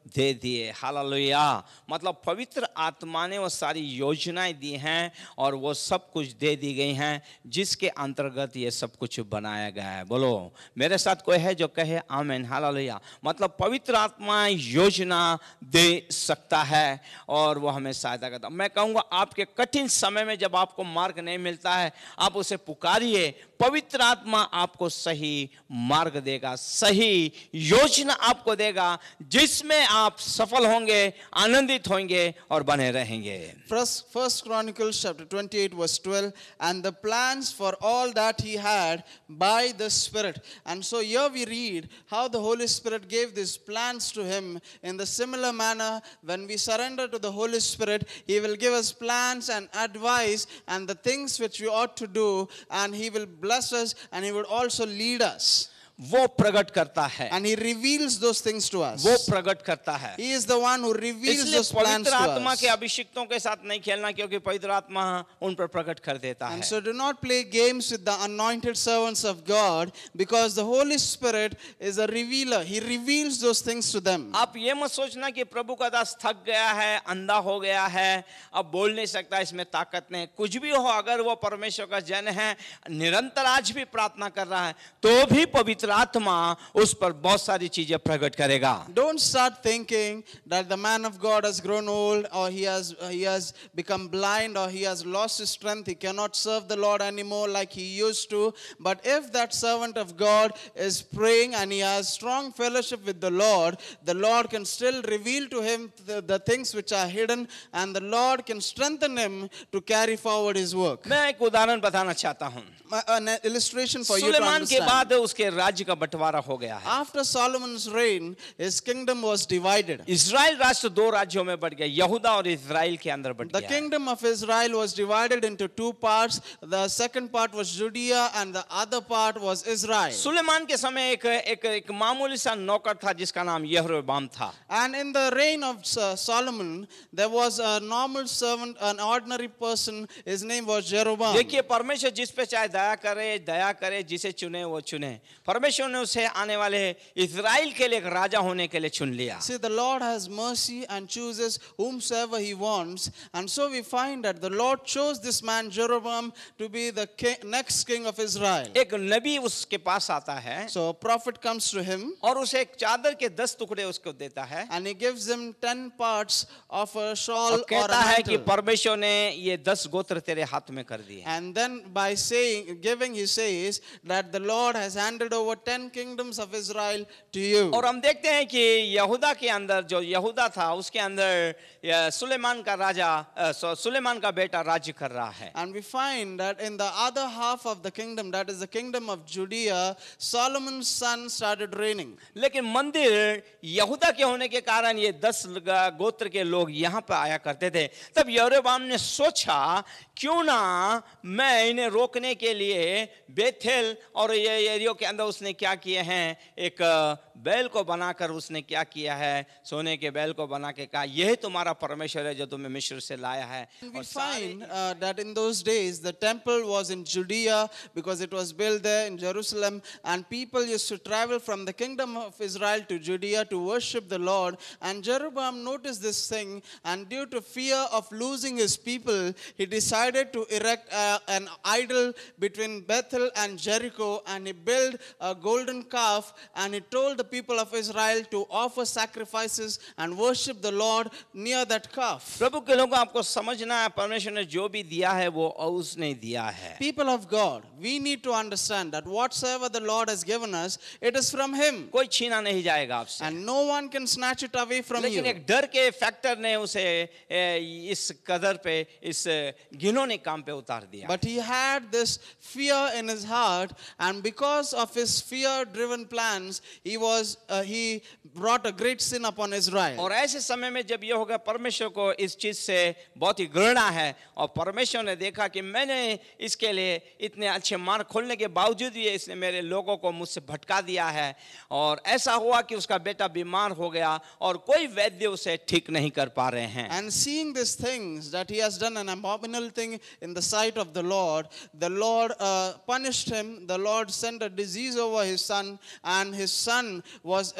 दे दिए। हालेलुया। मतलब पवित्र आत्मा ने वो सारी योजनाएं दी हैं और वो सब कुछ दे दी गई हैं जिसके अंतर्गत ये सब कुछ बनाया गया है। बोलो मेरे साथ कोई है जो कहे आमीन। हालेलुया। मतलब पवित्र आत्मा योजना दे सकता है और वो हमें सहायता करता है। मैं कहूँगा आपके कठिन समय में जब आपको मार्ग नहीं मिलता है, आप उसे पुकारिए, पवित्र आत्मा आपको सही मार्ग देगा, सही योजना आपको देगा जिसमें आप सफल होंगे, आनंदित होंगे और बने रहेंगे। First Chronicles chapter 28 verse 12, and the plans for all that he had by the Spirit. And so here we read how the Holy Spirit gave these plans to him. In the similar manner, when we surrender to the Holy Spirit, he will give us plans and advice and the things which we ought to do, and he will bless us and he will also lead us. वो प्रकट करता है and he reveals those things to us. वो प्रकट करता है। He is the one who reveals those plans to us. पवित्र आत्मा के अभिषिक्तों के साथ नहीं खेलना, क्योंकि पवित्र आत्मा उन पर प्रकट कर देता है। And so do not play games with the anointed servants of God, because the Holy Spirit is a revealer. He reveals those things to them. आप ये मत सोचना कि प्रभु का दास थक गया है, अंधा हो गया है, अब बोल नहीं सकता, इसमें ताकत नहीं। कुछ भी हो, अगर वो परमेश्वर का जन है, निरंतर आज भी प्रार्थना कर रहा है, तो भी पवित्र पवित्र आत्मा उस पर बहुत सारी चीजें प्रकट करेगा. Don't start thinking that the man of God has grown old, or he has become blind, or he has lost his strength, he cannot serve the Lord anymore like he used to. But if that servant of God is praying and he has strong fellowship with the Lord can still reveal to him the things which are hidden, and the Lord can strengthen him to carry forward his work. मैं एक उदाहरण बताना चाहता हूँ. An illustration for you to Suleman के understand. बाद उसके राज्य का बंटवारा हो गया है. After Solomon's reign, his kingdom was divided. इस्राएल राष्ट्र दो राज्यों में बट गया, यहूदा और इस्राएल के अंदर बट The गया. kingdom of Israel was divided into two parts. The second part was Judea and the other part was Israel. Suleman के समय एक मामूली सा नौकर था जिसका नाम यहोराम था. And in the reign of Solomon, there was a normal servant, an ordinary person. His name was Jeroboam. देखिए, परमेश्वर जिस पे चाहे दया करे, जिसे चुने वो चुने. परमेश्वर ने उसे आने वाले इस्राएल के लिए एक राजा होने के लिए चुन लिया. See, the Lord has mercy and chooses whomsoever he wants, and so we find that the Lord chose this man Jeroboam to be the next king of Israel. एक नबी उसके पास आता है. So a prophet comes to him, और उसे एक चादर के 10 टुकड़े उसको देता है. and he gives him 10 parts of a shawl or a कहता है कि mantle. परमेश्वर ने ये 10 गोत्र तेरे हाथ में कर दिए. And then by giving, he says that the Lord has handed over 10 kingdoms of Israel to you. और हम देखते हैं कि यहूदा के अंदर जो यहूदा था उसके अंदर सुलेमान का बेटा राज्य कर रहा है. And we find that in the other half of the kingdom, that is the kingdom of Judea, Solomon's son started reigning. लेकिन मंदिर यहूदा के होने के कारण ये 10 गोत्र के लोग यहाँ पर आया करते थे. तब यरोबाम ने सोचा क्यों ना मैं इन्हें रोकने के लिए बेथेल और ये एरियो के अंदर उसने क्या किए हैं, एक बैल को बनाकर उसने क्या किया है, सोने के बैल को बना के कहा यही तुम्हारा परमेश्वर है जो तुम्हें मिस्र से लाया है. We find that in those days the temple was in Judea because it was built there in Jerusalem, and people used to travel from the kingdom of Israel to Judea to worship the Lord. And Jeroboam noticed this thing, and due to fear of losing his people, he decided to erect an idol between Bethel and Jericho, and he built a golden calf, and he told the people of Israel to offer sacrifices and worship the Lord near that calf. प्रभु के लोगों, आपको समझना है परमेश्वर ने जो भी दिया है वो उसने दिया है. People of God, we need to understand that whatsoever the Lord has given us, it is from Him, कोई छीना नहीं जाएगा आपसे. and no one can snatch it away from you. लेकिन एक डर के फैक्टर ने उसे इस कदर पे, इस घिनौने काम पे उतार दिया. But he had this fear in his heart, and because of his fear-driven plans, he brought a great sin upon Israel. और ऐसे समय में जब ये होगा, परमेश्वर को इस चीज से बहुत ही घृणा है, और परमेश्वर ने देखा कि मैंने इसके लिए इतने अच्छे मार्ग खोलने के बावजूद भी इसने मेरे लोगों को मुझसे भटका दिया है. और ऐसा हुआ कि उसका बेटा बीमार हो गया और कोई वैद्य उसे ठीक नहीं कर पा रहे हैं. And seeing these things, that he has done an abominable thing in the sight of the Lord punished him. The Lord sent a disease over his son, and his son was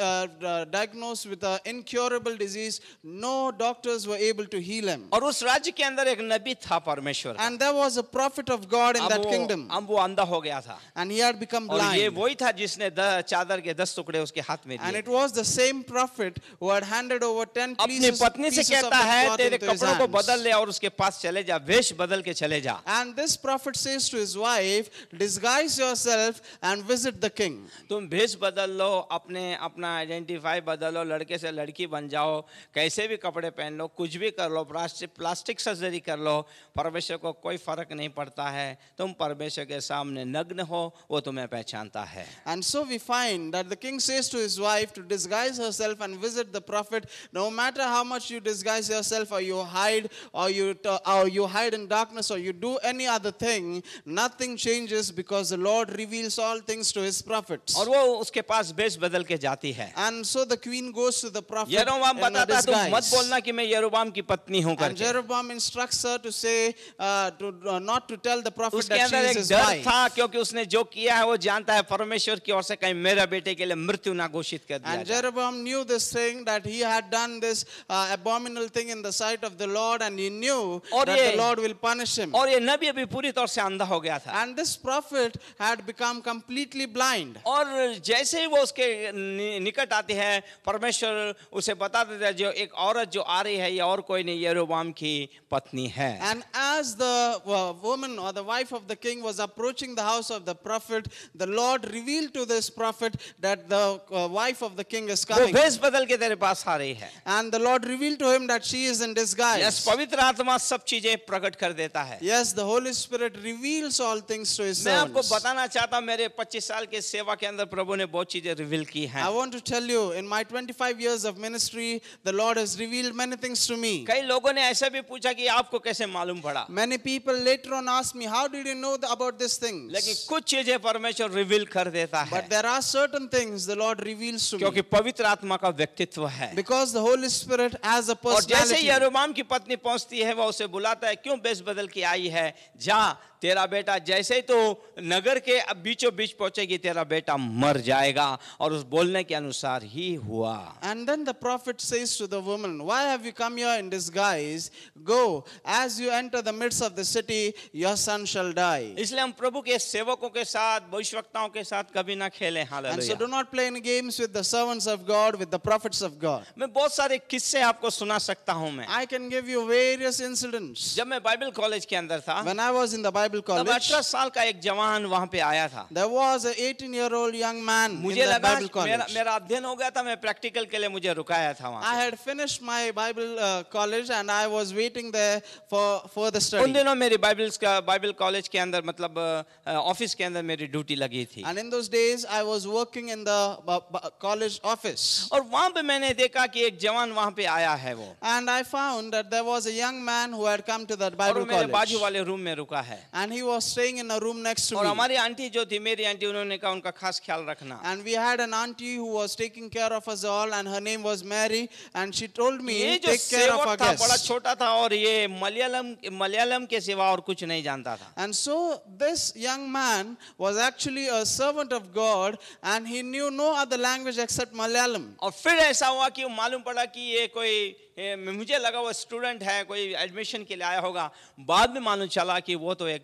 diagnosed with an incurable disease. No doctors were able to heal him. और उस राज्य के अंदर एक नबी था परमेश्वर का. And there was a prophet of God in that kingdom. अब वो अंधा हो गया था. And he had become और ये blind. वही था जिसने चादर के 10 टुकड़े उसके हाथ में And दिए. it was the same prophet who had handed over 10 अपनी pieces पत्नी से of the कहता है cloth तेरे into his कपड़ों को hands. बदल ले और उसके पास चले जा, वेश बदल के चले जा. And this prophet says to his wife, disguise yourself and visit the king. तुम भेष बदल लो, अपना आइडेंटिफाई बदलो, लड़के से लड़की बन जाओ, कैसे भी कपड़े पहन लो, कुछ भी कर लो, प्लास्टिक सर्जरी कर लो, परमेश्वर को कोई फर्क नहीं पड़ता है. तुम परमेश्वर के सामने नग्न हो, वो तुम्हें पहचानता है. And so we find that the king says to his wife to disguise herself and visit the prophet. No matter how much you disguise yourself, or you hide, or you hide in darkness, or you do any other thing, nothing changes, because the Lord reveals all things to his prophets. और वो उसके पास भेष बदल बदल के जाती है। And so the queen goes to the prophet यरोबाम in a बताता है, तुम मत disguise. बोलना कि मैं यरोबाम की पत्नी हूँ And करके। Jeroboam instructs her to say, not to tell the prophet उसके that she अंदर is एक his डर wife. था, क्योंकि उसने जो किया है वो जानता है परमेश्वर की ओर से कहीं मेरे बेटे के लिए मृत्यु ना घोषित कर दिया And जाए। Jeroboam knew this thing, that he had done this abominable thing in the sight of the Lord, and he knew और that ये- the Lord will punish him. और ये नबी अभी पूरी तौर से अंधा हो गया था। And this prophet had become completely blind. और जैसे ही वो उसके निकट आती है, परमेश्वर उसे बता देता है, जो एक औरत जो आ रही है ये और कोई नहीं, यरोबाम की पत्नी है। And as the woman or the wife of the king was approaching the house of the prophet, the Lord revealed to this prophet that the wife of the king is वो coming. भेष बदल के तेरे पास आ रही है। And the Lord revealed to him that she is in disguise. Yes, पवित्र आत्मा सब चीजें प्रकट कर देता है। Yes, the Holy Spirit reveals all things to his मैं आपको servants. बताना चाहता हूँ, मेरे 25 साल के सेवा के अंदर प्रभु ने बहुत चीजें रिवील की हैं। I want to tell you, in my 25 years of ministry, the Lord has revealed many things to me. कई लोगों ने ऐसा भी पूछा कि आपको कैसे मालूम पड़ा, Many people later on asked me, how did you know about these things? लेकिन कुछ चीजें परमेश्वर रिवील कर देता है, But there are certain things the Lord reveals to me. क्योंकि पवित्र आत्मा का व्यक्तित्व है। Because the Holy Spirit has a और जैसे personality. यरोबाम की पत्नी पहुंचती है, वो उसे बुलाता है, क्यों बेस बदल के आई है, जा, तेरा बेटा जैसे ही तो नगर के बीचों बीच पहुंचेगी तेरा बेटा मर जाएगा, और उस बोलने के अनुसार ही हुआ। And then the prophet says to the woman, why have you come here in disguise? Go, as you enter the midst of the city, your son shall die. इसलिए हम प्रभु के सेवकों के साथ, भविष्यवक्ताओं के साथ कभी ना खेलें। And so hallelujah. do not play any games with the servants of God, with the prophets of God. मैं बहुत सारे किस्से आपको सुना सकता हूं। मैं I can give you various incidents. जब मैं बाइबल कॉलेज के अंदर था, When I was in the Bible तब college, 18 साल का एक जवान वहां पे आया था। there was an 18-year-old young man in मुझे the लगा Bible college. मेरा अध्ययन हो गया था, मैं प्रैक्टिकल के लिए मुझे रुकाया था वहां I पे। had finished my Bible college and I was waiting there for the उन study. दिनों मेरी बाइबल कॉलेज के अंदर, मतलब ऑफिस के अंदर मेरी ड्यूटी लगी थी, And in those days, I was working in the college office. और वहां पे मैंने देखा कि एक जवान वहां पे आया है वो, And I found that there was a young man who had come to that और Bible वो मेरे बाजू college. वाले रूम में रुका है। And he was staying in a room next to और me. हमारी आंटी जो थी, मेरी आंटी, उन्होंने कहा उनका खास ख्याल रखना। And we had an auntie who was taking care of us all, and her name was Mary. And she told me, ये जो take care of our सेवक था बड़ा guests. छोटा था, और ये मलयालम के सिवा और कुछ नहीं जानता था। And so this young man was actually a servant of God, and he knew no other language except Malayalam. और फिर ऐसा हुआ कि मालूम पड़ा कि ये कोई, मुझे लगा वो स्टूडेंट है, कोई एडमिशन के लिए आया होगा। बाद में मालूम चला कि वो तो एक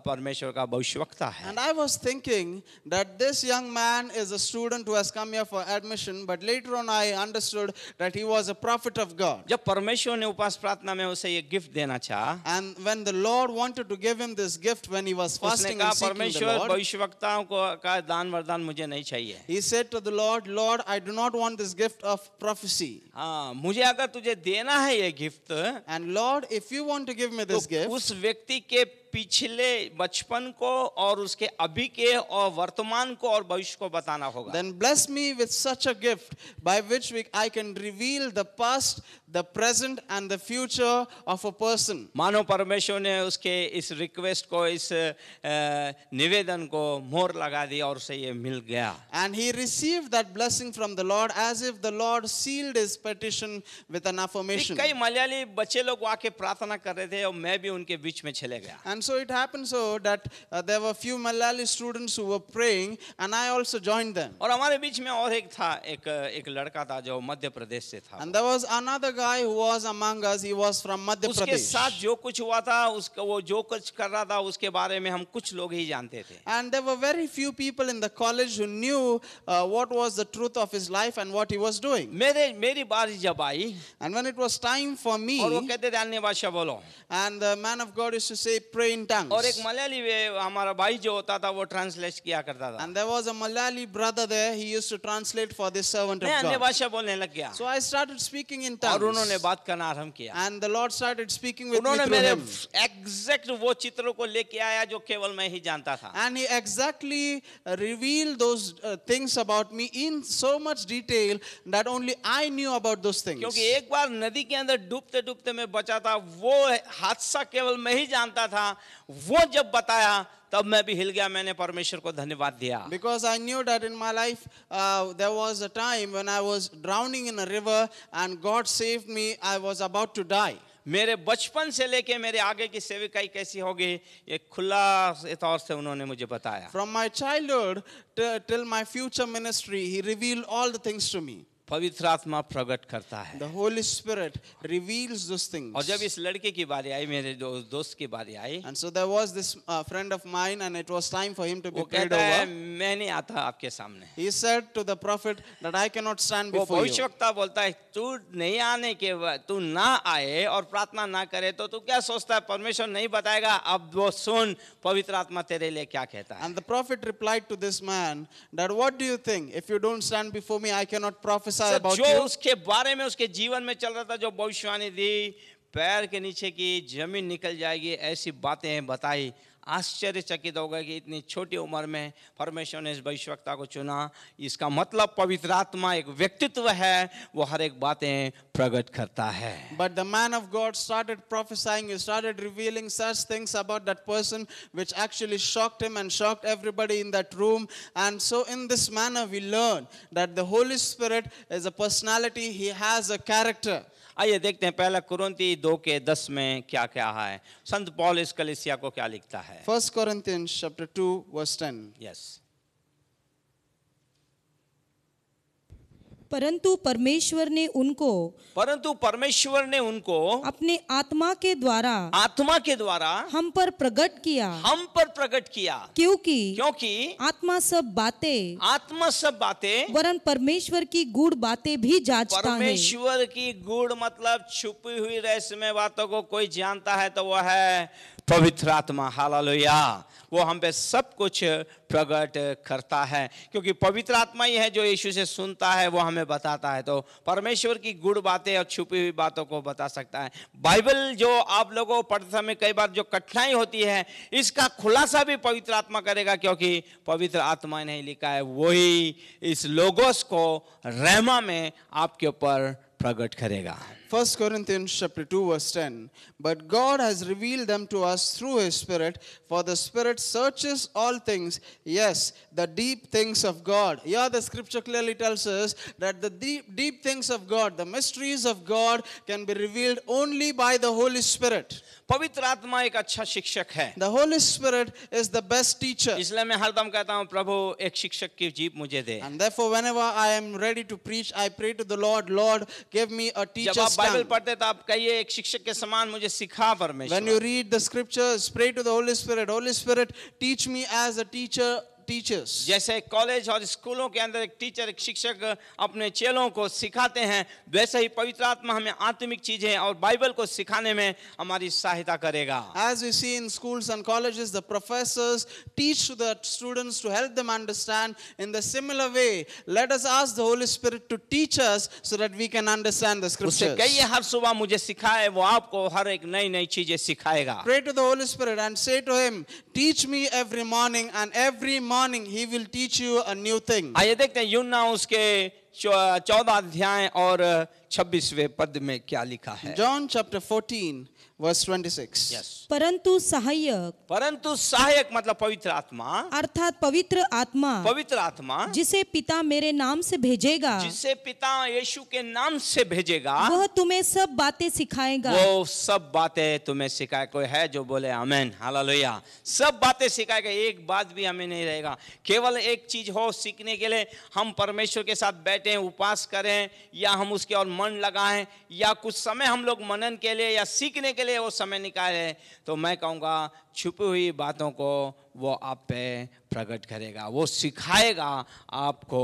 परमेश्वर का भविष्यवक्ता है। And I was thinking that this young man is a student who has come here for admission, but later on I understood that he was a prophet of God. जब परमेश्वर ने उपास प्रार्थना में उसे ये गिफ्ट देना चाहा, And when the Lord wanted to give him this gift when he was उसने fasting कहा and seeking the परमेश्वर Lord, भविष्यवक्ताओं को का दान वरदान मुझे नहीं चाहिए। he said to the Lord, Lord, I do not want this gift of prophecy. हाँ, मुझे अगर तुझे देना है ये gift, And Lord, if you want to give me तो this gift, उस व्यक्ति के पिछले बचपन को और उसके अभी के और वर्तमान को और भविष्य को बताना होगा। then bless me with such a gift by which I can reveal the past, the present and the future of a person. मानो परमेश्वर ने उसके इस रिक्वेस्ट को, इस निवेदन को मोहर लगा दी और उसे ये मिल गया। And he received that blessing from the Lord as if the Lord sealed his petition with an affirmation. कई मलयाली बच्चे लोग आके प्रार्थना कर रहे थे और मैं भी उनके बीच में चले गया। And so it happened so that there were few Malayali students who were praying, and I also joined them. और हमारे बीच में और एक था, एक लड़का था जो मध्य प्रदेश से था। And there was another guy who was among us. He was from Madhya उसके Pradesh. साथ जो कुछ हुआ था, उसका वो जो कुछ कर रहा था उसके बारे में हम कुछ लोग ही जानते थे। And there were very few people in the college who knew what was the truth of his life and what he was doing. मेरी बारी जब आई, And when it was time for और वो me, कहते थे अन्य भाषा बोलो, and the man of God used to say, pray in tongues. और एक मलयाली हमारा भाई जो होता था वो ट्रांसलेट किया करता था। And there was a Malayali brother there. He used to translate for this servant of मैं अन्य God. भाषा बोलने लग गया, So I started speaking in और उन्होंने tongues. बात करना आरंभ किया। And the Lord started speaking with me उन्होंने through मेरे him. एग्जैक्ट वो चित्रों को लेके आया जो केवल मैं ही जानता था। And he exactly revealed those things about me in so much detail that only I knew about those things. क्योंकि एक बार नदी के अंदर डूबते डूबते मैं बचा था, वो हादसा केवल मैं ही जानता था, वो जब बताया तब मैं भी हिल गया, मैंने परमेश्वर को धन्यवाद दिया. Because I knew that in my life there was a time when I was drowning in a river and God saved me. I was about to die. मेरे बचपन से लेके मेरे आगे की सेविकाई कैसी होगी ये खुला तौर से उन्होंने मुझे बताया. From my childhood till my future ministry, He revealed all the things to me. पवित्र आत्मा प्रकट करता है. The Holy Spirit reveals those things. और जब इस लड़के की बारी आई, मेरे दोस्त की बारी आई, And so there was this friend of mine, and it was time for him to be वो prayed कहता है over. मैं नहीं आता आपके सामने. He said to the prophet that I cannot stand वो before you. भविष्यवक्ता बोलता है तू नहीं आने के तू ना आए और प्रार्थना ना करे तो तू क्या सोचता है परमेश्वर नहीं बताएगा. अब वो सुन पवित्र आत्मा तेरे लिए क्या कहता है. And the prophet replied to this man that what do you think? If you don't stand before me, I cannot prophesy about जो you. उसके बारे में उसके जीवन में चल रहा था, जो भविष्यवाणी दी, पैर के नीचे की जमीन निकल जाएगी, ऐसी बातें बताई. आश्चर्यचकित हो गए कि इतनी छोटी उम्र में परमेश्वर ने इस भविष्यवक्ता को चुना. इसका मतलब पवित्र आत्मा एक व्यक्तित्व है, वो हर एक बातें प्रकट करता है. But the man of God started prophesying. He started revealing such things about that person which actually shocked him and shocked everybody in that room. And so in this manner we learn that the Holy Spirit is a personality. He has a character. आइए देखते हैं पहला कुरिन्थी 2:10 में क्या क्या है. संत पौल इस कलीसिया को क्या लिखता है. 1 Corinthians chapter 2 verse 10. यस. परंतु परमेश्वर ने उनको अपने आत्मा के द्वारा हम पर प्रकट किया. क्योंकि आत्मा सब बातें वरन परमेश्वर की गूढ़ बातें भी जांचता है. परमेश्वर की गूढ़ मतलब छुपी हुई रहस्यमय बातों को कोई जानता है तो वह है पवित्र आत्मा. हालेलुया. वो हम पे सब कुछ प्रकट करता है, क्योंकि पवित्र आत्मा ही है जो यीशु से सुनता है, वो हमें बताता है. तो परमेश्वर की गूढ़ बातें और छुपी हुई बातों को बता सकता है. बाइबल जो आप लोगों को पढ़ते समय कई बार जो कठिनाई होती है, इसका खुलासा भी पवित्र आत्मा करेगा, क्योंकि पवित्र आत्मा ने लिखा है, वही इस लोगोस को रहमा में आपके ऊपर प्रकट करेगा. 1 Corinthians chapter 2 verse 10. But God has revealed them to us through His Spirit, for the Spirit searches all things, yes, the deep things of God. Yeah, the scripture clearly tells us that the deep things of God, the mysteries of God can be revealed only by the Holy Spirit. पवित्र आत्मा एक अच्छा शिक्षक है. The Holy Spirit is the best teacher. इसलिए मैं हरदम कहता हूँ प्रभु एक शिक्षक की जीभ मुझे दे. And therefore whenever I am ready to preach, I pray to the Lord, Lord, give me a teacher's tongue. जब आप बाइबल पढ़ते तो आप कहिए एक शिक्षक के समान मुझे सिखा परमेश्वर. When you read the scriptures, pray to the Holy Spirit. Holy Spirit, teach me as a teacher teaches. जैसे कॉलेज और स्कूलों के अंदर एक टीचर एक शिक्षक अपने चेलों को सिखाते हैं, वैसे ही पवित्र आत्मा हमें आत्मिक चीजें और बाइबल को सिखाने में हमारी सहायता करेगा. As we see in schools and colleges, the professors teach to the students to help them understand. In the similar way, let us ask the Holy Spirit to teach us so that we can understand the scriptures. उससे कहिए हर सुबह मुझे सिखाए, वो आपको हर एक नई नई चीजें सिखाएगा. Pray to the Holy Spirit and say to him, teach me every morning, and every morning he will teach you a new thing. आइए देखते हैं यूहन्ना उसके 14 अध्याय और 26वें पद में क्या लिखा है. John chapter 14 verse 26. Yes. परंतु सहायक मतलब पवित्र आत्मा, अर्थात पवित्र आत्मा जिसे पिता मेरे नाम से भेजेगा, जिसे पिता यीशु के नाम से भेजेगा, वह तुम्हें सब बातें सिखाएगा. वो सब बातें तुम्हें सिखाए. कोई है जो बोले आमेन. हालेलुया. सब बातें सिखाएगा, एक बात भी हमें नहीं रहेगा. केवल एक चीज हो सीखने के लिए, हम परमेश्वर के साथ बैठें, उपवास करें, या हम उसके और मन लगाएं, या कुछ समय हम लोग मनन के लिए या सीखने के लिए वो समय निकाले, तो मैं कहूँगा छुपी हुई बातों को वो आप पे प्रकट करेगा, वो सिखाएगा, आपको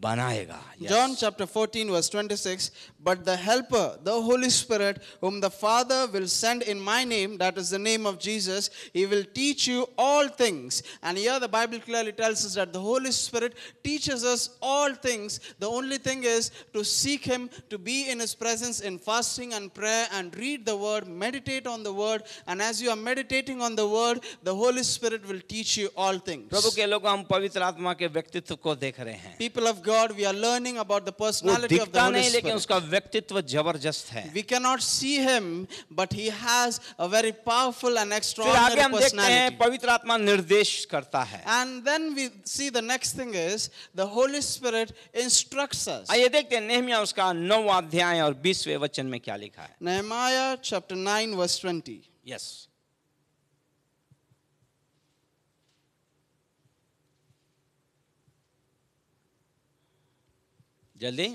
बनाएगा. John chapter 14 verse 26. But the helper, the Holy Spirit, whom the Father will send in my name, that is the name of Jesus, he will teach you all things. And here the Bible clearly tells us that the Holy Spirit teaches us all things. The only thing is to seek him, to be in his presence in fasting and prayer, and read the word, meditate on the word. And as you are meditating on the the word, the Holy Spirit will teach you all things. प्रभु के लोग हम पवित्र आत्मा के व्यक्तित्व को देख रहे हैं. People of God, we are learning about the personality of the Holy Spirit. लेकिन उसका व्यक्तित्व जबरदस्त है. We cannot see him, but he has a very powerful and extraordinary फिर आगे हम देखते हैं personality. पवित्र आत्मा निर्देश करता है. And then we see the next thing is the Holy Spirit instructs us. आइए देखते हैं नेहमिया उसका 9वां अध्याय और 20वें वचन में क्या लिखा है. Nehemiah chapter 9 verse 20. यस. जल्दी.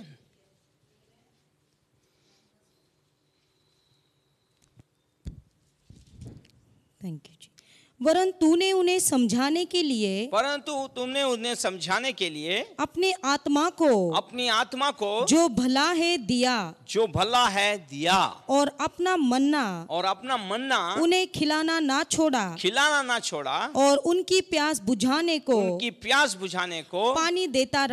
थैंक यू जी. वरन तूने उन्हें समझाने के लिए, परंतु तुमने उन्हें समझाने के लिए अपनी आत्मा को जो भला है दिया और अपना मन्ना उन्हें खिलाना ना छोड़ा और उनकी प्यास बुझाने को पानी देता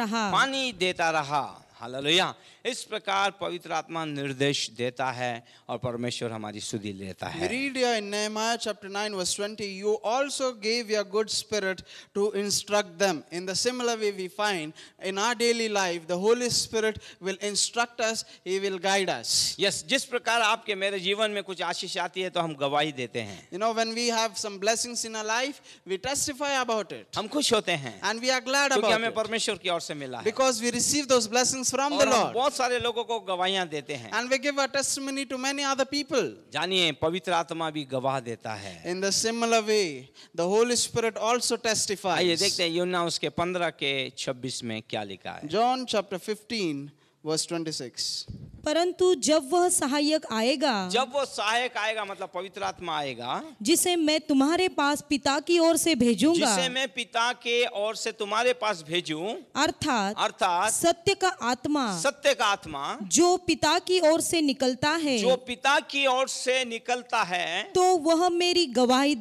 रहा. हालेलुया. इस प्रकार पवित्र आत्मा निर्देश देता है और परमेश्वर हमारी सुधि लेता है. We read here in Nehemiah chapter 9 verse 20, you also gave your good spirit to instruct them. In the similar way we find in our daily life, the Holy Spirit will instruct us, He will guide us. Yes, जिस प्रकार आपके मेरे जीवन में कुछ आशीष आती है तो हम गवाही देते हैं. You know, when we have some blessings in our life, we testify about it. हम खुश होते हैं. And we are glad about क्योंकि हमें it. परमेश्वर की ओर से मिला है. Because we receive those blessings from the Lord. बहुत सारे लोगों को गवाहियां देते हैं. And we give our testimony to many other people. जानिए पवित्र आत्मा भी गवाह देता है. In the similar way, the Holy Spirit also testifies. आइए देखते हैं यूहन्ना उसके 15 के 26 में क्या लिखा है. John chapter 15 verse 26. परंतु जब वह सहायक आएगा मतलब पवित्र आत्मा आएगा, जिसे मैं तुम्हारे पास पिता की ओर से भेजूंगा, जिसे मैं पिता के ओर से तुम्हारे पास भेजूं, अर्थात सत्य का आत्मा जो पिता की ओर से निकलता है, तो वह मेरी गवाही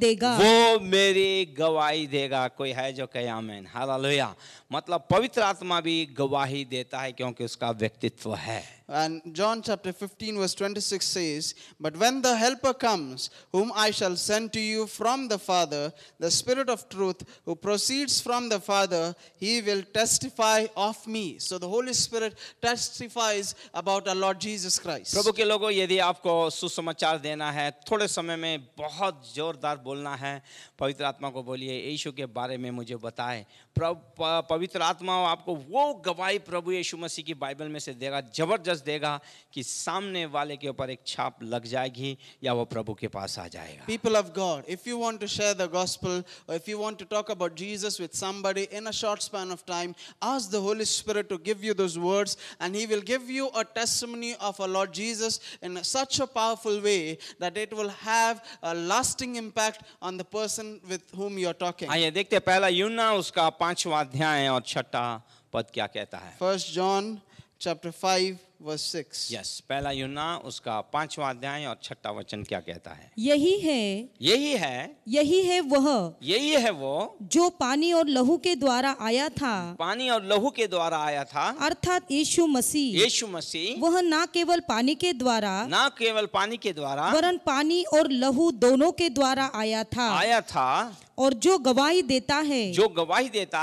देगा. कोई है जो कहे आमीन. हालेलुया. मतलब पवित्र आत्मा भी गवाही देता है क्योंकि उसका व्यक्तित्व है. And John chapter 15 verse 26 says, but when the helper comes, whom I shall send to you from the Father, the Spirit of truth, who proceeds from the Father, he will testify of me. So the Holy Spirit testifies about our Lord Jesus Christ. प्रभु के लोगों, यदि आपको सुसमाचार देना है, थोड़े समय में बहुत जोरदार बोलना है, पवित्र आत्मा को बोलिए यीशु के बारे में मुझे बताए. पवित्र आत्मा आपको वो गवाही प्रभु यीशु मसीह की बाइबल में से देगा, जबरदस्त देगा कि सामने वाले के ऊपर एक छाप लग जाएगी या वो प्रभु के पास आ जाएगा. People of God, if you want to share the gospel or if you want to talk about Jesus with somebody in a short span of time, ask the Holy Spirit to give you those words and He will give you a testimony of our Lord Jesus in such a powerful way that it will have a lasting impact on the person with whom you are talking. आइए देखते हैं पहला यूहन्ना उसका 5वां अध्याय और 6वां पद क्या कहता है. 1 John chapter 5 verse 6. Yes, पहला यूहन्ना उसका 5वां अध्याय और 6वां वचन क्या कहता है. यही है वो जो पानी और लहू के द्वारा आया था, अर्थात यीशु मसीह वह ना केवल पानी के द्वारा वरन पानी और लहू दोनों के द्वारा आया था और जो गवाही देता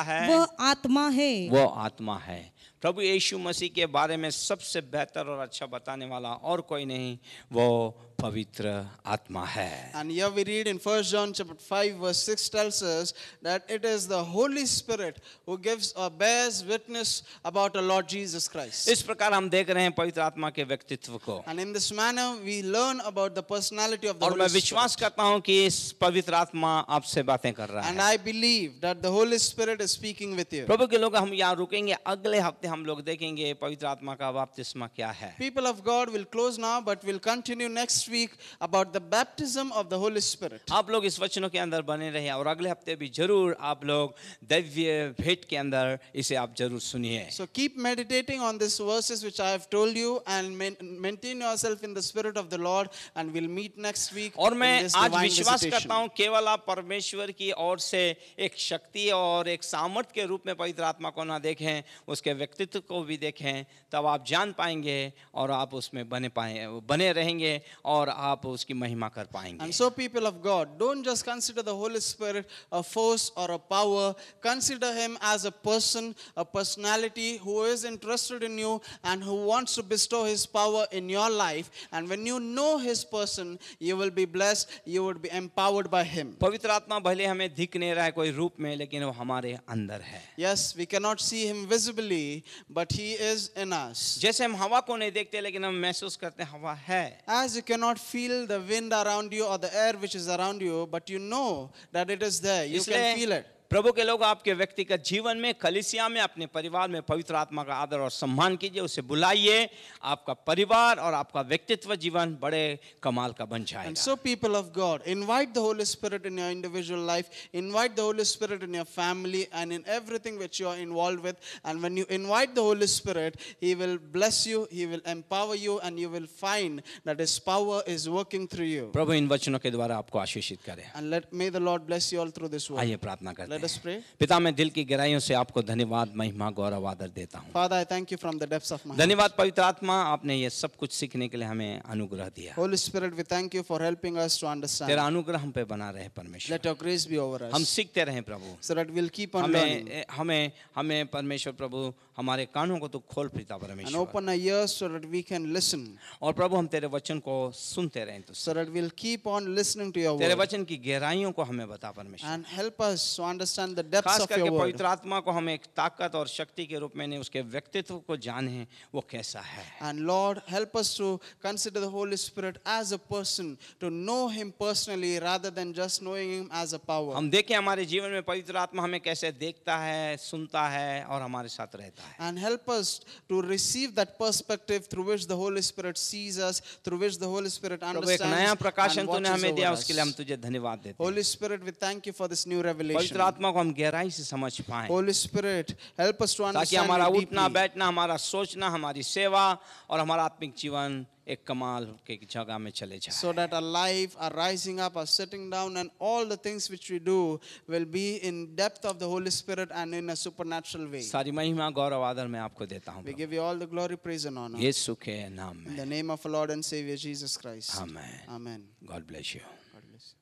है वह आत्मा है. प्रभु यीशु मसीह के बारे में सबसे बेहतर और अच्छा बताने वाला और कोई नहीं, वो पवित्र आत्मा है. And here we read in 1 John chapter 5 verse 6 tells us that it is the Holy Spirit who gives or bears witness about our Lord Jesus Christ. इस प्रकार हम देख रहे हैं पवित्र आत्मा के व्यक्तित्व को. And in this manner we learn about the personality of the और Holy मैं Spirit. विश्वास करता हूं कि इस पवित्र आत्मा आपसे बातें कर रहा है. And I believe that the Holy Spirit is speaking with you. प्रभु के लोग, हम यहाँ रुकेंगे, अगले हफ्ते हम लोग देखेंगे पवित्र आत्मा का बपतिस्मा क्या है. People of God will close now, but we'll continue next week about the baptism of the Holy Spirit. आप लोग इस वचनों के अंदर बने रहिए और अगले हफ्ते भी जरूर आप लोग दिव्य भेंट के अंदर इसे आप जरूर सुनिए. So keep meditating on these verses which I have told you and maintain yourself in the Spirit of the Lord, and we'll meet next week. और मैं in this आज divine विश्वास visitation. करता हूँ केवल आप परमेश्वर की ओर से एक शक्ति और एक सामर्थ के रूप में पवित्र आत्मा को ना देखें, उसके व्यक्तित्व व्यक्तित्व को भी देखें, तब आप जान पाएंगे और आप उसमें बने रहेंगे और आप उसकी महिमा कर पाएंगे. And so people of God, don't just consider the Holy Spirit a force or a power. Consider him as a person, a personality who is interested in you and who wants to bestow his power in your life. And when you know his person, you will be blessed, you will be empowered by him. पवित्र आत्मा भले हमें दिख नहीं रहा है कोई रूप में, लेकिन वो हमारे अंदर है. Yes, we cannot see him visibly, but he is in us. जैसे हम हवा को नहीं देखते, लेकिन हम महसूस करते हैं हवा है. As you cannot feel the wind around you or the air which is around you, but you know that it is there. You can feel it. प्रभु के लोग आपके व्यक्तिगत जीवन में, कलीसिया में, अपने परिवार में पवित्र आत्मा का आदर और सम्मान कीजिए, उसे बुलाइए. आपका परिवार और आपका व्यक्तित्व जीवन बड़े कमाल का बन जाएगा. And so people of God, invite the Holy Spirit in your individual life, invite the Holy Spirit in your family and in everything which you are involved with. And when you invite the Holy Spirit, he will bless you, he will empower you, and you will find that his power is working through you. प्रभु इन वचनों के द्वारा आपको आशीषित करे. And may the Lord bless you all through this word. आइए प्रार्थना करते हैं. Let us pray. पिता, मैं दिल की गहराइयों से आपको धन्यवाद, महिमा, गौरव, आदर देता हूँ. Father, I thank you from the depths of my heart. धन्यवाद पवित्र आत्मा, आपने ये सब कुछ सीखने के लिए हमें अनुग्रह दिया. Holy Spirit, we thank you for helping us to understand. तेरा अनुग्रह हम पे बना रहे परमेश्वर. Let your grace be over us. हम सीखते रहें प्रभु. So that we'll keep on learning. हमें परमेश्वर प्रभु हमारे कानों को तो खोल पिता परमेश्वर. And open our ears so that we can listen. और प्रभु हम तेरे वचन को सुनते रहें तो. So that we'll keep on listening to your word. तेरे वचन की गहराइयों को हमें बता परमेश्वर. And help us to understand the depths of your word. पवित्र आत्मा को हम एक ताकत और शक्ति के रूप में नहीं, उसके व्यक्तित्व को जाने वो कैसा है. And Lord, help us to consider the Holy Spirit as a person, to know him personally rather than just knowing him as a power. हम देखें हमारे जीवन में पवित्र आत्मा हमें कैसे देखता है, सुनता है और हमारे साथ रहता है. And help us to receive that perspective through which the Holy Spirit sees us, through which the Holy Spirit understands. एक नया प्रकाशन तूने हमें दिया, us. उसके लिए हम तुझे धन्यवाद देते हैं. Holy Spirit, we thank you for this new revelation. पवित्र आत्मा को हम गहराई से समझ पाएं. Holy Spirit, help us to ताकि understand हमारा you उठना, deeply. बैठना, हमारा सोचना, हमारी सेवा और हमारा आत्मिक जीवन एक कमाल के जगह में चले जाए. So that our life, our rising up, our sitting down, and all the things which we do will be in depth of the Holy Spirit and in a supernatural way. सारी महिमा, गौरव, आदर मैं आपको देता हूँ. We give you all the glory, praise, and honor. यीशु के नाम In में. the name of our Lord and Savior Jesus Christ. Amen. Amen. God bless you. God bless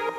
you.